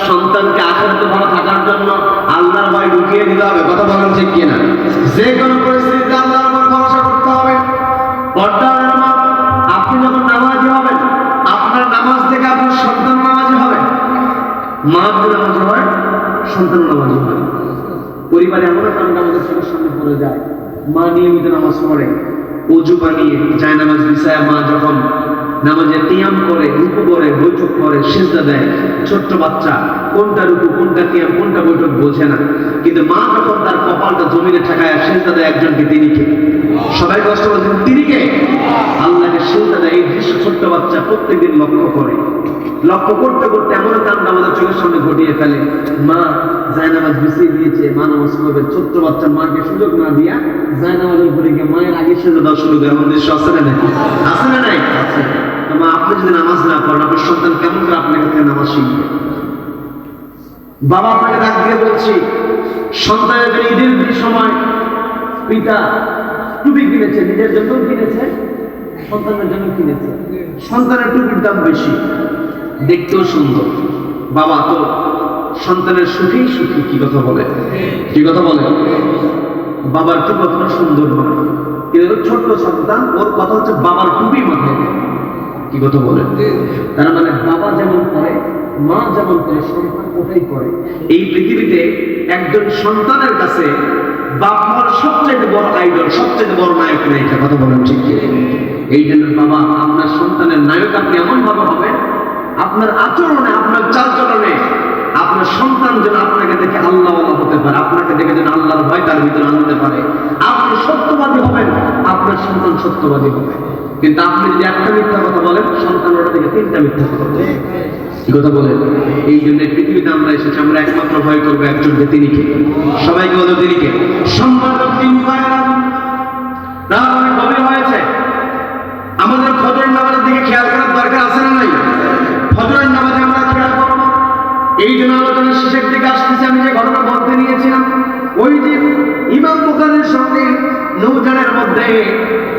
সন্তানকে আখিরাতে ভালো থাকার জন্য আল্লাহর ভয় ঢুকিয়ে দিতে হবে। কথা বলেন ঠিক কিনা? যে কোনো পরিস্থিতিতে আল্লাহর উপর ভরসা করতে হবে। পর্দার মা, আপনি যখন নামাজি হবেন, আপনার নামাজ দেখে আপনার সন্তান নামাজি হবে। মা যদি নামাজি হয়, সন্তান নামাজি হয়। পরিবারে এমন কারণে আমাদের চোখের সামনে পড়ে যায়, মা নিয়মিত নামাজ পড়ে, অজু বানিয়ে যায় নামাজ বিছায়া মা যখন নামাজে কিয়াম করে, রুকু করে, বৈঠক করে, সিজদা দেয়। ছোট্ট বাচ্চা কোনটা রুকু, কোনটা কিয়াম, কোনটা বৈঠক বোঝে না, কিন্তু মা যখন তার কপালটা জমিনে ঠেকায় সিজদা দেয় একজনকে, তিনি কে? সবাই কষ্ট বলছেন তিনি কে? আল্লাহকে সিজদা দেয়। এই দৃশ্য ছোট্ট বাচ্চা প্রত্যেকদিন লক্ষ্য করে, লক্ষ্য করতে করতে এমন কাণ্ড আমাদের চোখের সামনে ঘটিয়ে ফেলে। মা জায়নামাজ বিছিয়ে দিয়েছে, মা নামাজ পড়বে, ছোট্ট বাচ্চা মাকে সুযোগ না দিয়া জায়নামাজের উপরে গিয়ে মায়ের আগে সেজদা দেওয়া শুরু করে। আমাদের দেশে আছে না নাই? আছে না নাই? তো মা, আপনি যদি নামাজ না পড়েন আপনার সন্তান কেমন করে আপনার কাছে নামাজ শিখবে? বাবা আপনাকে ডাক দিয়ে বলছি, সন্তানের জন্য ঈদের সময় পিতা টুপি কিনেছে, নিজের জন্য কিনেছে, সন্তানের জন্য কিনেছে। সন্তানের টুপির দাম বেশি, দেখতেও সুন্দর। বাবা তো সন্তানের সুখেই সুখী। কি কথা বলে? কি কথা বলে? বাবার টুপি কতটা সুন্দর নয়, কিন্তু ছোট্ট সন্তান, ওর কথা হচ্ছে বাবার টুপি মাথায় দেয়। কি কথা বলে? তার মানে বাবা যেমন করে, মা যেমন করে, সন্তান ওটাই করে। এই পৃথিবীতে একজন সন্তানের কাছে বাপ মার সবচেয়ে বড় আইডল, সবচেয়ে বড় নায়ক নায়িকা। কথা বলেন ঠিক কি? এই জন্য বাবা, আপনার সন্তানের নায়ক আপনি এমন ভাবে হবে, আপনার আচরণে, আপনার চালচলনে আপনার সন্তান যেন আপনাকে দেখে আল্লাহ হতে পারে, আপনাকে দেখে যেন আল্লাহর ভয় তার ভিতরে আনতে পারে। আপনি সত্যবাদী হবেন, আপনার সন্তান সত্যবাদী হবে। কিন্তু আপনি যদি একটা মিথ্যা কথা বলেন, সন্তান ওটা থেকে 3টা মিথ্যা কথা বলে। কি কথা বলেন? এই জন্য পৃথিবীতে আমরা এসেছি, আমরা একমাত্র ভয় করবো একজনকে, তিনি কে? সবাইকে বলো তিনি কে? সম্মানিত তিনি রাত অনেক গভীর হয়েছে, আমাদের ফজরের নামাজের দিকে খেয়াল করার দরকার আছে না নাই? ফজরের নামাজে আমরা খেয়াল করব। এই জন্য আলোচনার শেষের দিকে আসতেছি। আমি যে ঘটনা বলতে নিয়েছিলাম, ওই যে ইমাম বুখারীর সঙ্গে নৌযানের মধ্যে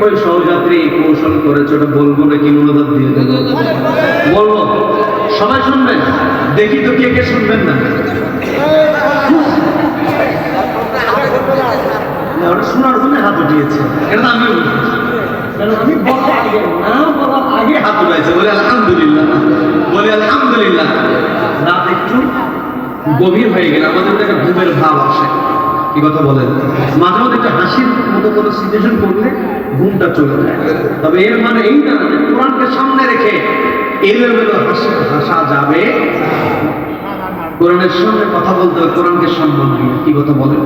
ওই সহযাত্রী কৌশল করেছে, ওটা বলবো নাকি মনোযোগ দিয়ে দেব? বলবো, সবাই শুনবেন। দেখি তো কে কে শুনবেন না। ওটা শোনার জন্য হাত উঠিয়েছে, এটা আমিও বুঝেছি। আমি বলার আগে, না বলার আগে হাত উঠাইছে। বলে আলহামদুলিল্লাহ, বলে আলহামদুলিল্লাহ। রাত একটু গভীর হয়ে গেলে আমাদের একটা ঘুমের ভাব আসে। কি কথা বলেন? মাঝে মাঝে একটা হাসির মতো কোনো সিচুয়েশন করলে ঘুমটা চলে যায়। তবে এর মানে এই না যে কোরআনকে সামনে রেখে এলোমেলো হাসা যাবে। কোরআনের সঙ্গে কথা বলতে হবে, কোরআনকে সম্মান দিয়ে। কি কথা বলেন?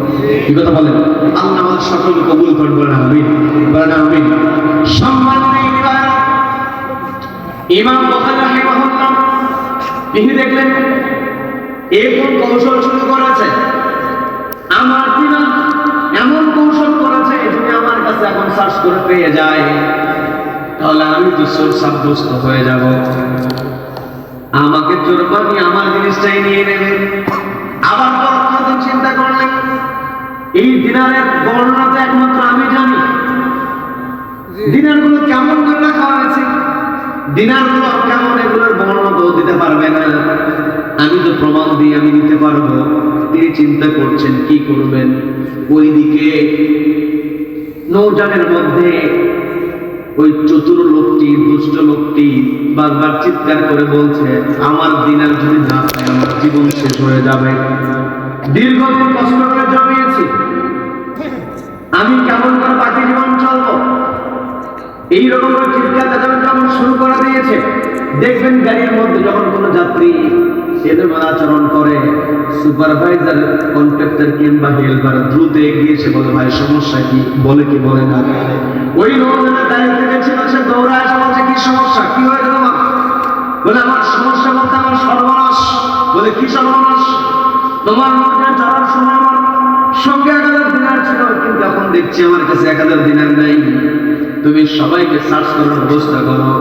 কি কথা বলেন? আল্লাহ আমাদের সকলকে কবুল করুন, বলেন আমিন, বলেন আমিন। সম্মান নেই ইমাম বুখারী রাহিমাহুল্লাহ, তিনি দেখলেন এরকম কৌশল শুরু করেছে, আমার কিনা এমন কৌশল করেছে, যদি আমার কাছে এখন সার্চ করে পেয়ে যায় তাহলে আমি তো চোর সাব্যস্ত হয়ে যাব, আমাকে চোর বানিয়ে আমার জিনিসটাই নিয়ে নেবে। আবার পরক্ষণ চিন্তা করলেন, এই দিনারের বর্ণনাটা একমাত্র আমি জানি, দিনারগুলো কেমন করে রাখা হয়েছে, দিনারগুলো কেমন, এগুলোর বর্ণনা তো দিতে পারবে না, আমি তো প্রমাণ দিয়ে আমি নিতে পারবো। তিনি চিন্তা করছেন কি করবেন। ওইদিকে নৌযানের মধ্যে ওই চতুর লোকটি, দুষ্ট লোকটি বারবার চিৎকার করে বলছে, আমার দিনার যদি না পাই আমার জীবন শেষ হয়ে যাবে, দীর্ঘদিন কষ্ট করে জমিয়েছি, আমি কেমন করে বাকি জীবন চলবো। এইরকম চিৎকার যখন শুরু করে দিয়েছে, দেখবেন গাড়ির মধ্যে যখন কোনো যাত্রী এলোমেলো আচরণ করে, সুপারভাইজার, কন্ট্রাক্টর কিংবা হেল্পার দ্রুত এগিয়ে এসে বলে, ভাই সমস্যা কি? বলে কি বলে না? ওই নৌযানের দায়িত্বে গেছিল, সে দৌড়ায় এসে বলছে, কি সমস্যা, কি হয়েছে তোমার? বলে আমার সমস্যা বলতে আমার সর্বনাশ। বলে কি সর্বনাশ? তোমার নৌযান চলার সময় আমার সঙ্গে 1000 দিনার ছিল, কিন্তু এখন দেখছি আমার কাছে 1000 দিনার নেই। তুমি সবাইকে সার্চ করার ব্যবস্থা করো,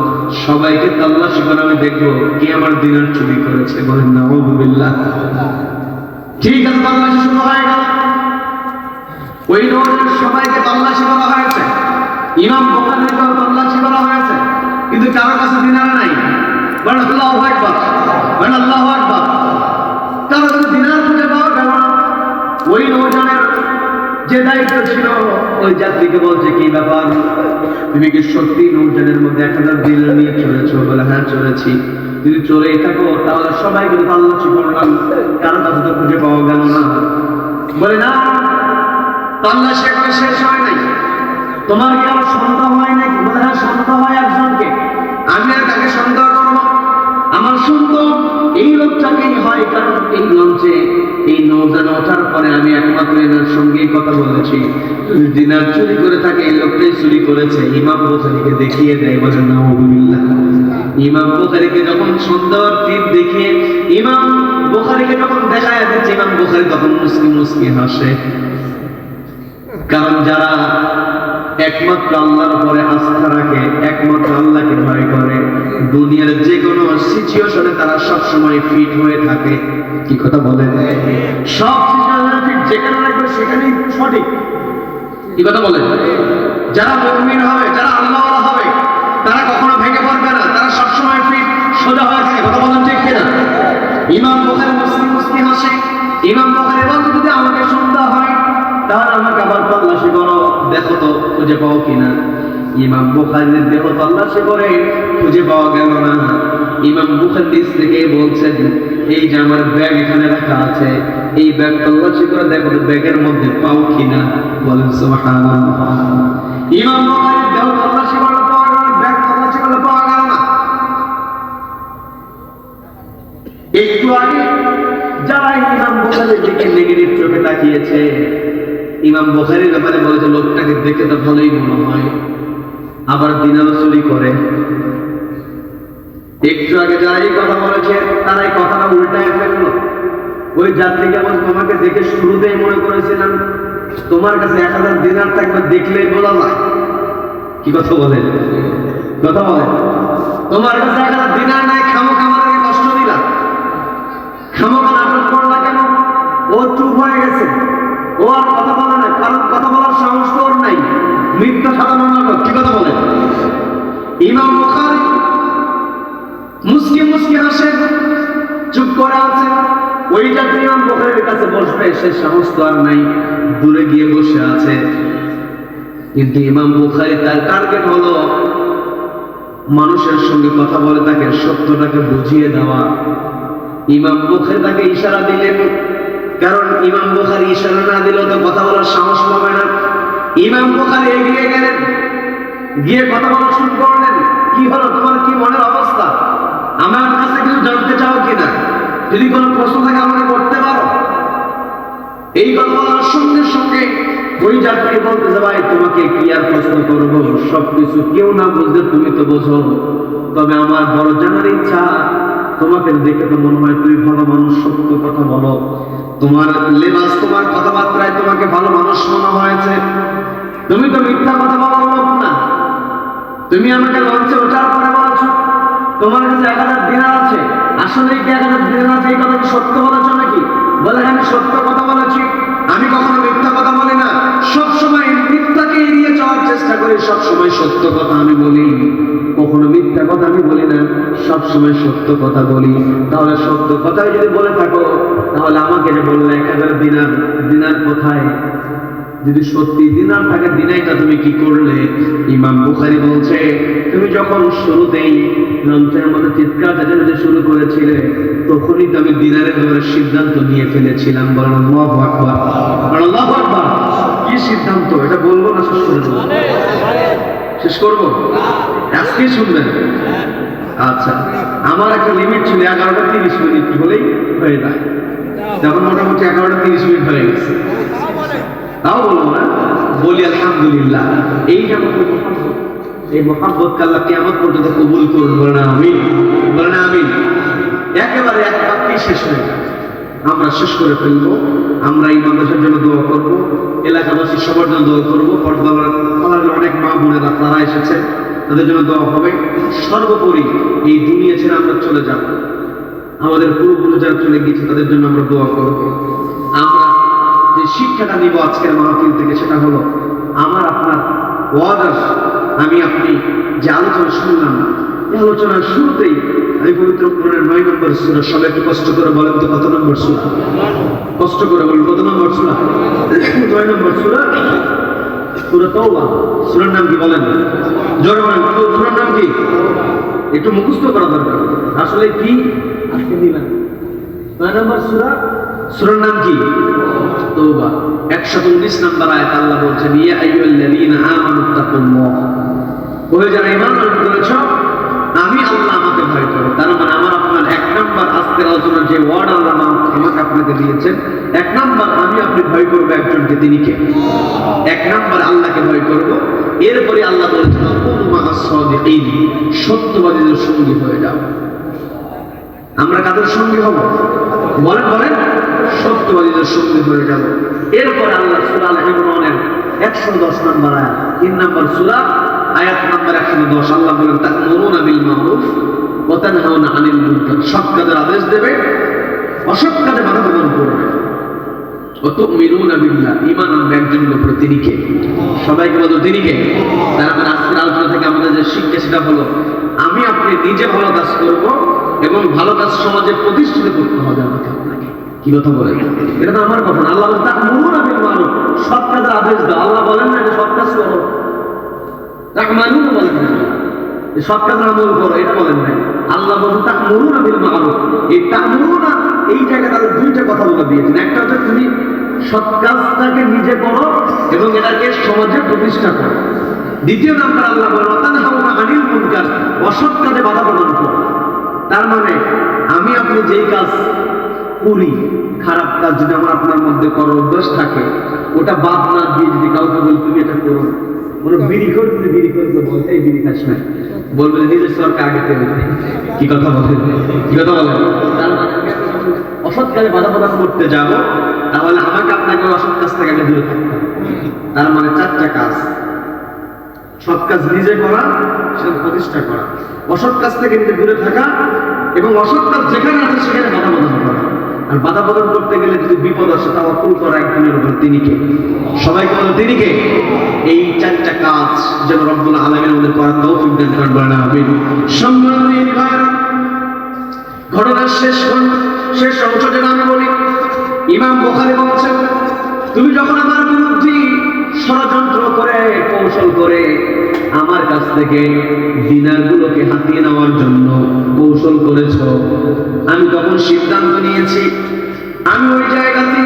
সবাইকে তল্লাশি করো, আমি দেখবো কে আমার দিনার চুরি করেছে। বলেন নাউযুবিল্লাহ। ঠিক আছে, তল্লাশি শুরু হয়ে গেল। ওই নৌযানের সবাইকে তল্লাশি করা হয়েছে, ইমাম বুখারীকেও তল্লাশি করা হয়েছে, কিন্তু কারো কাছে দিনার নাই। বলেন আল্লাহু আকবার, বলেন আল্লাহু আকবার। কারো কাছে দিনার খুঁজে পাওয়া গেল না। ওই নৌযানের যে দায়িত্ব ছিল ওই যাত্রীকে বলছে, কি ব্যাপার, তুমি কি সত্যি নৌযানের মধ্যে 1000 দিনার নিয়ে চলেছো? বলে হ্যাঁ চলেছি। যদি চলেই থাকো তাহলে সবাই কিন্তু তল্লাশি করলাম, কারো কাছে তো খুঁজে পাওয়া গেল না। বলে না, তল্লাশি এখনো শেষ হয় নাই, তোমার কি আমার সন্দেহ হয় নাকি? বলে হ্যাঁ সন্দেহ হয় একজনকে, আমি আর এই লোকটাকেই হয়, কারণ এই লঞ্চে এই নৌযানে ওঠার পরে আমি একমাত্র এনার সঙ্গে কথা বলেছি, যদি দিনার চুরি করে থাকে এই লোকটাই চুরি করেছে। ইমাম বুখারীকে দেখিয়ে দেয়, বলেন নাউযুবিল্লাহ। ইমাম বুখারীকে যখন সুন্দর তীর দেখিয়ে ইমাম বুখারীকে যখন দেখায় দিচ্ছে, ইমাম বুখারী তখন মুস্কি মুস্কি হাসে। কারণ যারা একমাত্র আল্লাহর উপরে আস্থা রাখে, একমাত্র আল্লাহকে ভয় করে, দুনিয়ার যে কোনো সিচুয়েশনে তারা সব সময় ফিট হয়ে থাকে। কি কথা বলে? সব সিচুয়েশনে ফিট, যেখানে রাখবে সেখানেই সঠিক। কি কথা বলে? যারা মুমিন হবে, যারা আল্লাহওয়ালা হবে, তারা কখনো ভেঙে পড়বে না, তারা সব সময় ফিট সোজা হয়ে থাকে। কথা বলেন ঠিক কিনা? ইমাম বুখারী মুসলিম হাসে। ইমাম বুখারী বলতে, যদি আমাকে সন্দেহ হয় তাহলে আমাকে আবার তল্লাশি করো, দেখো তো খুঁজে পাও কিনা। ইমাম বুখারীর দেহ তল্লাশি করে খুঁজে পাওয়া গেল না। ইমাম বুখারী নিজ থেকে বলছেন, এই যে আমার ব্যাগ এখানে রাখা আছে, এই ব্যাগ তল্লাশি করে দেখো তো ব্যাগের মধ্যে পাও কিনা। বলেন সুবহানাল্লাহ। ইমাম বুখারীর দেহ তল্লাশি করলে পাওয়া গেল না, ব্যাগ তল্লাশি করলে পাওয়া গেল না। একটু আগে যারা ইমাম বুখারীর দিকে নেগেটিভ চোখে তাকিয়েছে, ইমাম বুখারীর ব্যাপারে বলেছে, লোকটাকে দেখে তো ভালোই মনে হয়, আবার দিনারও চুরি করে। একটু আগে যারা এই কথা বলেছে তারা এই কথাটা উল্টায় ফেললো। ওই যাত্রীকে বল, তোমাকে দেখে শুরুতেই মনে করেছিলাম তোমার কাছে 1000 দিনার থাকবে, দেখলেই বলা যায়। কি কথা বলে? কথা বলে, তোমার কাছে 1000 দিনার নাই, খামোখা আমাদেরকে কষ্ট দিলা, খামোখা নাটক করলা কেন? ও চুপ হয়ে গেছে, ও আর কথা বলে না, কারণ কথা বলার সাহস তো ওর নাই, মিথ্যা সাধারণ নাটক। কি কথা বলে? ইমাম বুখারী মুস্কি মুস্কি হাসে, চুপ করে আছে। ওই যাত্রী ইমাম বুখারীর কাছে বসবে, সে সাহস তো আর নাই, দূরে গিয়ে বসে আছে। কিন্তু ইমাম বুখারী তার টার্গেট হলো মানুষের সঙ্গে কথা বলে তাকে সত্যটাকে বুঝিয়ে দেওয়া। ইমাম বুখারী তাকে ইশারা দিলেন, কারণ ইমাম বুখারী ইশারা না দিলেও তো কথা বলার সাহস পাবে না। ইমাম বুখারী এগিয়ে গেলেন, গিয়ে কথা বলা শুরু করলেন। কি হলো, তোমার কি মনের অবস্থা? আমার কাছে কিছু জানতে চাও কিনা? যদি কোনো প্রশ্ন থাকে আমাকে করতে পারো। এই কথা বলার সঙ্গে সঙ্গে ওই যাত্রী বলতেছে, ভাই তোমাকে কি আর প্রশ্ন করবো, সবকিছু কেউ না বুঝলে তুমি তো বোঝো, তবে আমার বড় জানার ইচ্ছা, তোমাকে দেখে তো মনে হয় তুমি ভালো মানুষ, সত্য কথা বলো, তোমার লেবাস, তোমার কথাবার্তায় তোমাকে ভালো মানুষ মনে হয়েছে, তুমি তো মিথ্যা কথা বলার লোক না। তুমি আমাকে লঞ্চে ওঠার পরে বলেছো তোমার কাছে 1000 দিনার আছে, আসলে কি 1000 দিনার আছে? এই কথা কি সত্য বলেছো নাকি? বলে, আমি সত্য কথা বলেছি, আমি কখনো মিথ্যা কথা বলি না, সবসময় মিথ্যাকে এড়িয়ে যাওয়ার চেষ্টা করি, সবসময় সত্য কথা আমি বলি, কখনো মিথ্যা কথা আমি বলি না, সবসময় সত্য কথা বলি। তাহলে সত্য কথাই যদি বলে থাকো, তাহলে আমাকে যে বললে 1000 দিনার, দিনার কোথায়? যদি সত্যি দিনার থাকে, দিনাইটা তুমি কি করলে? ইমাম বুখারী বলছে, তুমি যখন শুরুতেই লঞ্চের মধ্যে চিৎকার চেঁচামেচি শুরু করেছিলে, তখনই তো আমি দিনারের ব্যাপারে সিদ্ধান্ত নিয়ে ফেলেছিলাম। বলেন আল্লাহু আকবার, আল্লাহু আকবার। কি সিদ্ধান্ত? এটা বলবো না শেষ করে দেবো? শেষ করবো? আজকে শুনবেন। আচ্ছা, আমার একটা লিমিট ছিল 11টা 30 মিনিট হলেই হয়ে যায়, যখন মোটামুটি 11টা 30 মিনিট হয়ে গেছে, তাও বলবো না, বলি আলহামদুলিল্লাহ। এই যেমন এই মহাব্বতকে আল্লাহ কিয়ামত পর্যন্ত কবুল করুন। বলে না আমিন, বলে না আমিন। একেবারে এক বাক্যেই শেষ হয়ে যায়, আমরা শেষ করে ফেলবো। আমরা এই মাদ্রাসার জন্য দোয়া করবো, এলাকাবাসী সবার জন্য দোয়া করবো, পর্দার অনেক মা বোনেরা তারা এসেছে, তাদের জন্য দোয়া হবে। সর্বোপরি এই দুনিয়া ছেড়ে আমরা চলে যাব, আমাদের পূর্বপুরুষ যারা চলে গিয়েছে তাদের জন্য আমরা দোয়া করবো। আমরা যে শিক্ষাটা নিব আজকের মাহফিল থেকে, সেটা হলো আমার আপনার ওয়াদার, আমি আপনি যে আলোচনা শুনলাম, এই আলোচনার শুরুতেই আমি পবিত্র কোরআনের 9 নম্বর সূরা, সবাই একটু কষ্ট করে বলেন তো কত নম্বর সূরা? কষ্ট করে বলেন কত নম্বর সূরা? 9 নম্বর সূরা, সূরা তাওবা। সূরার নাম কি বলেন? জোরে বলেন, সূরার নাম কি? একটু মুখস্থ করা দরকার। আসলে কি আজকে দিলাম 9 নম্বর সূরা, সূরার নাম কি? তাওবা। 119 নম্বর আয়াত আল্লাহ বলছেন, ইয়া আইয়ুহাল্লাযীনা আমানু তাকুল্লাহ, ওহে যারা ঈমান করেছো, আমি আল্লাহ আমাকে ভয় করো। তার মানে আমার আপনার 1 নম্বর আজকের আলোচনার যে ওয়ার্ড আল্লাহ আমাকে আপনাকে দিয়েছেন, 1 নাম্বার আমি আপনি ভয় করবো একজনকে, তিনি কে? 1 নাম্বার আল্লাহকে ভয় করবো। এরপরে আল্লাহ বলেছেন সত্যবাদীদের সঙ্গী হয়ে যাও। আমরা কাদের সঙ্গী হব? বলেন বলেন, সত্যবাদীদের সঙ্গী হয়ে যাব। এরপরে আল্লাহ সূরা আল ইমরানের 110 নম্বর আয়াত, 3 নম্বর সূরা, আয়াত নম্বর 110, আল্লাহ বলেন তা'মুরুনা বিল মা'রুফ ওয়া তানহাউনা আনিল মুনকার, সৎ কাজের আদেশ দেবে, অসৎ কাজে বাধা প্রদান করবে। ওয়া তু'মিনুনা বিল্লাহ, ঈমান আনবে একজনের উপর, তিনি কে? সবাইকে বলো তিনি কে? তার মানে আজকের আলোচনা থেকে আমাদের যে শিক্ষা সেটা হলো আমি আপনি নিজে ভালো কাজ করব এবং ভালো কাজ সমাজে প্রতিষ্ঠিত করতে হবে আমাকে আপনাকে। কি কথা বলেন? এটা তো আমার কথা না। আল্লাহ বলেন তা'মুরুনা বিল মা'রুফ, সৎ কাজের আদেশ দাও। আল্লাহ বলেন না যে সৎ কাজ করো, তা'মানুনা বলেন না যে সৎ কাজের আমল করো, এটা বলেন না। আল্লাহ বলেন তা'মুরুনা বিল মা'রুফ। এই তা'মুরুনা এই জায়গায় তাদের দুইটা কথা বলে দিয়েছেন। একটা হচ্ছে তুমি সৎ কাজটাকে নিজে করো এবং এটাকে সমাজে প্রতিষ্ঠা করো। দ্বিতীয় নাম্বার আল্লাহ বলেন ওয়া তানহাউনা আনিল মুনকার, অসৎ কাজে বাধা প্রদান করো। তার মানে আমি আপনি যেই কাজ করি, খারাপ কাজ যদি আমার আপনার মধ্যে করার অভ্যাস থাকে, ওটা বাদ না দিয়ে যদি কাউকে বলি তুমি এটা করো, মনে বিড়ি করে তুমি বিড়ি করবে, বলতে এই বিড়ি খাস না, বলবে নিজের সরকার আগে তেল। কি কথা বলেন? কি কথা বলেন? তার মানে অসৎ কাজে বাধা প্রদান করতে যাব, তাহলে আমাকে আপনাকে অসৎ কাজ থেকে আগে দূরে থাকতে হবে। তার মানে 4টা কাজ: সৎ কাজ নিজে করা, সেটা প্রতিষ্ঠা করা, অসৎ কাজ থেকে নিজে দূরে থাকা, এবং অসৎ কাজ যেখানে আছে সেখানে বাধা প্রদান করা। আর বাধা প্রদান করতে গেলে যদি বিপদ আসে তা অকুল করা একজনের উপর, তিনি কে? সবাইকে বলো তিনি কে? এই 4টা কাজ যেন রব্বুল আলামিন আমাদের করার তৌফিক দান করেন, বলেন আমিন। সম্মানিত ভাইরা, ঘটনার শেষ অংশ যেটা আমি বলি, ইমাম বুখারী বলছেন তুমি যখন আমার বিরুদ্ধে ষড়যন্ত্র করে কৌশল করে আমার কাছ থেকে দিনারগুলোকে হাতিয়ে নেওয়ার জন্য কৌশল করেছ, আমি তখন সিদ্ধান্ত নিয়েছি আমি ওই জায়গাতে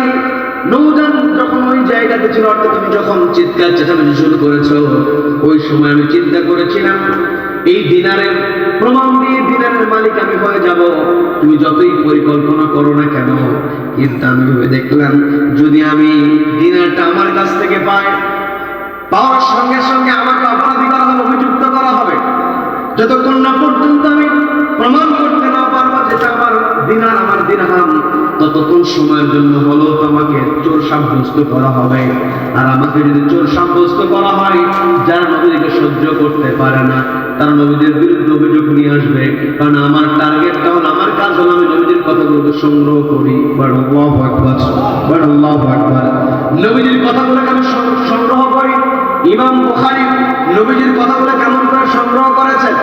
নৌযান যখন ওই জায়গাতে ছিল, অর্থাৎ তুমি যখন চিৎকার চেঁচামেচি শুরু করেছো, ওই সময় আমি চিন্তা করেছিলাম এই দিনারের প্রমাণ দিয়ে দিনারের মালিক আমি হয়ে যাব, তুমি যতই পরিকল্পনা করো না কেন। কিন্তু আমি ভেবে দেখলাম যদি আমি দিনারটা আমার কাছ থেকে পাই, পাওয়ার সঙ্গে সঙ্গে আমাকে অপরাধী করা হবে, অভিযুক্ত করা হবে। যতক্ষণ না পর্যন্ত আমি প্রমাণ করতে না পারবো যেটা আমার দিনার, আমার দিরহাম, ততক্ষণ সময়ের জন্য হলেও তোমাকে চোর সাব্যস্ত করা হবে। আর আমাকে যদি চোর সাব্যস্ত করা হয়, যারা নবীকে সহ্য করতে পারে না তারা নবীদের বিরুদ্ধে অভিযোগ নিয়ে আসবে। কারণ আমার টার্গেটটা হলো, আমার কাজ হলো আমি নবীদের কথাগুলো সংগ্রহ করি। আল্লাহু আকবার, আল্লাহু আকবার। নবীদের কথাগুলো কেমন সংগ্রহ করি? ইমাম বুখারী নবীজির কথাগুলো কেমন করে সংগ্রহ করেছেন?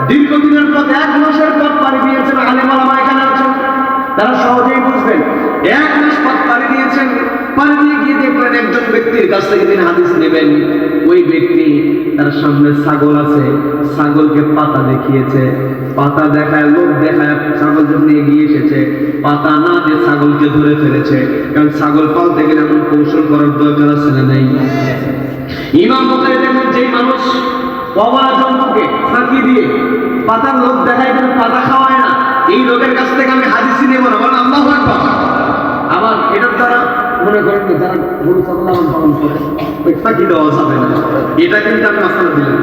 দীর্ঘদিনের পথ, 1 মাসের পথ পাড়ি দিয়েছেন। আলেম ওলামা এখানে আছেন, তারা সহজেই বুঝবেন। 1 মাস পথ পাড়ি দিয়েছেন, পাড়ি দিয়ে গিয়ে দেখবেন একজন ব্যক্তির কাছ থেকে তিনি হাদিস নেবেন। ওই ব্যক্তি, তার সামনে ছাগল আছে, ছাগলকে পাতা দেখিয়েছে, পাতা দেখায়, লোক দেখায় ছাগল যখন এগিয়ে এসেছে, পাতা না দিয়ে ছাগলকে ধরে ফেলেছে। কারণ ছাগল পালতে গেলে এমন কৌশল করার দরকার আছে না নেই? ইমাম বুখারী দেখেন যেই মানুষ অবলা জন্তুকে ফাঁকি দিয়ে পাতার লোক দেখায় কিন্তু পাতা খাওয়ায় না, এই লোকের কাছ থেকে আমি হাদিসই নেব না, বলেন আল্লাহু আকবার। আবার এটার দ্বারা মনে করেন যারা গরু ছাগল লালন পালন করে ওই ফাঁকি দেওয়া যাবে না, এটা কিন্তু আমি মাসালা দিলাম।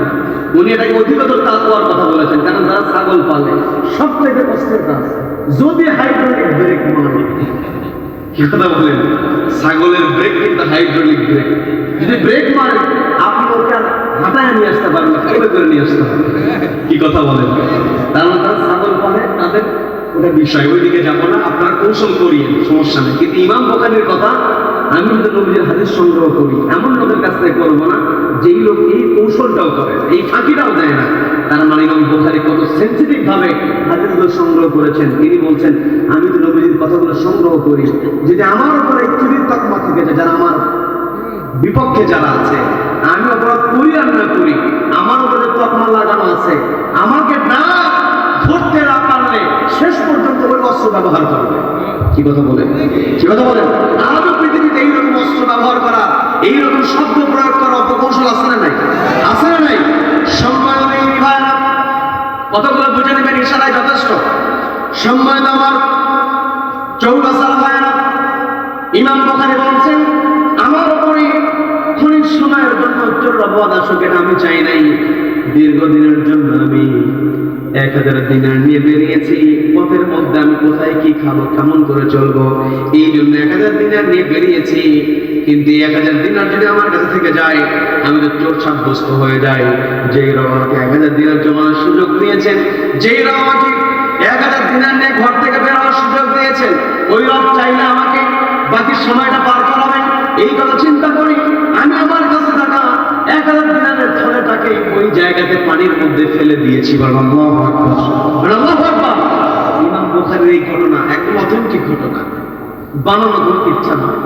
উনি এটাকে অধিকতর তাকওয়ার কথা বলেছেন। কারণ যারা ছাগল পালে সবথেকে কষ্টের কাজ যদি হাইড্রোলিক ব্রেক মারে। কি কথা বলেন? ছাগলের ব্রেক কিন্তু হাইড্রোলিক ব্রেক। যদি ব্রেক মারে আপনি ওকে আর হাঁটায় নিয়ে আসতে পারবেন, খাইবে করে নিয়ে আসতে পারবেন। কি কথা বলেন? তাহলে তারা ছাগল পালে, তাদের ওটা বিষয়, ওইদিকে যাবো না, আপনারা কৌশল করিয়ে সমস্যা নেই। কিন্তু ইমাম বুখারীর কথা, আমি যদি নবীর হাদিস সংগ্রহ করি এমন লোকের কাছ থেকে করবো না যেই লোক এই কৌশলটাও করে, এই ফাঁকিটাও দেয় না। তার মানে ইমাম বুখারী কত সেন্সিটিভ ভাবে হাদিসগুলো সংগ্রহ করেছেন। তিনি বলছেন আমি যদি নবীর কথাগুলো সংগ্রহ করি, যদি আমার উপরে চুরির তকমা থেকে যায়, যারা আমার বিপক্ষে যারা আছে, আমি অপরাধ করি আর না করি, আমার উপরে তকমা লাগানো আছে, আমাকে না ধরতে না পারলে শেষ পর্যন্ত ওই অস্ত্র ব্যবহার করবে। কি কথা বলেন? কি কথা বলেন? আরো পৃথিবীতে এইরকম অস্ত্র ব্যবহার করা, এইরকম শব্দ প্রয়োগ করা অপকৌশল আছে না নাই? আছে না নাই? সম্মানিত ভাইরা, কতগুলো বুঝে নেবেন, ইশারায় যথেষ্ট। সম্মানিত আমার চৌরাসার ভাইয়েরা, ইমাম বুখারী বলছেন, আমার উপরে ক্ষণিক সময়ের জন্য চোররাবাদ আসুক, এটা আমি চাই নাই। দীর্ঘদিনের জন্য আমি 1000 দিনার নিয়ে বেরিয়েছি। পথের মধ্যে আমি কোথায় কি খাবো, কেমন করে চলবো, এই জন্য 1000 দিনার নিয়ে বেরিয়েছি। কিন্তু 1000 দিনার যদি আমার কাছে থেকে যায়, আমি তো চোর সাব্যস্ত হয়ে যাই। যেই রব আমাকে 1000 দিনার জমানোর সুযোগ দিয়েছেন, যেই রব আমাকে 1000 দিনার নিয়ে ঘর থেকে বের হওয়ার সুযোগ দিয়েছেন, ওই রব চাইলে আমাকে বাকি সময়টা পার করাবেন। এই কথা চিন্তা করি আমি আমার কাছে থাকা 1000 দিনারের থলেটাকে ওই জায়গাতে পানির মধ্যে ফেলে দিয়েছি। আল্লাহু আকবার, আল্লাহু আকবার। ইমাম বুখারীর এই ঘটনা একদম অথেন্টিক ঘটনা, বানানো কোনো ইচ্ছা নয়।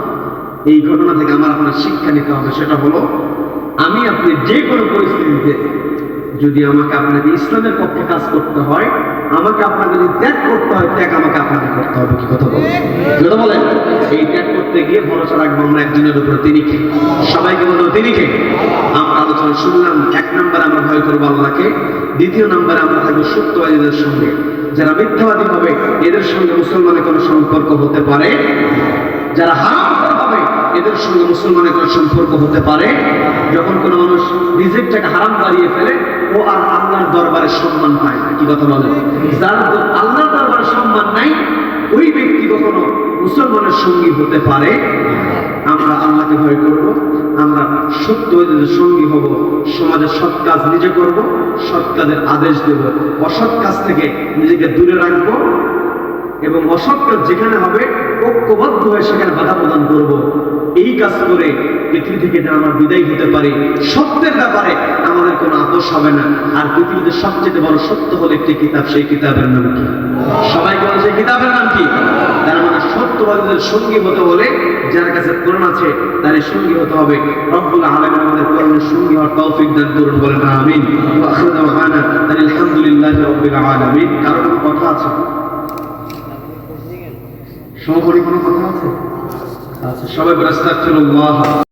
এই ঘটনা থেকে আমার আপনার শিক্ষা নিতে হবে। সেটা হলো, আমি আপনি যে কোনো পরিস্থিতিতে যদি আমাকে আপনাকে ইসলামের পক্ষে কাজ করতে হয়, আমাকে আপনাকে যদি ত্যাগ করতে হয়, ত্যাগ আমাকে আপনাকে করতে হবে। কি কথা বলেন? যেটা বলেন, এই ত্যাগ করতে গিয়ে ভরসা রাখবো আমরা একজনের উপরে, তিনি কে? সবাইকে বলবো তিনি কে? আমরা আলোচনা শুনলাম, 1 নম্বরে আমরা ভয় করবো আল্লাহকে, 2 নম্বরে আমরা থাকবো সত্যবাদীদের সঙ্গে। যারা মিথ্যাবাদী হবে এদের সঙ্গে মুসলমানের কোনো সম্পর্ক হতে পারে, যারা হারাম হবে এদের সঙ্গে মুসলমানের কোনো সম্পর্ক হতে পারে। যখন কোনো মানুষ নিজের টাকা হারাম বাড়িয়ে ফেলে, ও আর আল্লাহর দরবারে সম্মান পায় না। কি কথা বলে? যার আল্লাহর দরবারে সম্মান নাই, ওই ব্যক্তি কখনো মুসলমানের সঙ্গী হতে পারে। আমরা আল্লাহকে ভয় করব, আমরা সত্যবাদীদের সঙ্গী হব, সমাজের সৎ কাজ নিজে করব, সৎ কাজের আদেশ দেব, অসৎ কাজ থেকে নিজেকে দূরে রাখবো এবং অসৎ কাজ যেখানে হবে ঐক্যবদ্ধ হয়ে সেখানে বাধা প্রদান করব। এই কাজ করে পৃথিবী থেকে যেন আমরা বিদায় হতে পারি। সত্যের ব্যাপারে আমাদের কোনো আপোষ হবে না। আর পৃথিবীতে সবচেয়ে বড় সত্য হলো একটি কিতাব, সেই কিতাবের নাম কি? সবাইকে বলে সেই কিতাবের নাম কি? তার মানে সত্যবাদীদের সঙ্গী হতে হলে যার কাছে কোরআন আছে তারই সঙ্গী হতে হবে। রব্বুল আলামিন আমাদের কোরআনের সঙ্গী হওয়ার তৌফিক দান করুন, বলেন আমিন। ওয়া আখিরু দাওয়ানা আলহামদুলিল্লাহি রাব্বিল আলামিন। কারো কোনো কথা আছে? সমাপনী কোনো কথা আছে? আচ্ছা, সবাই আস্তাগফিরুল্লাহ।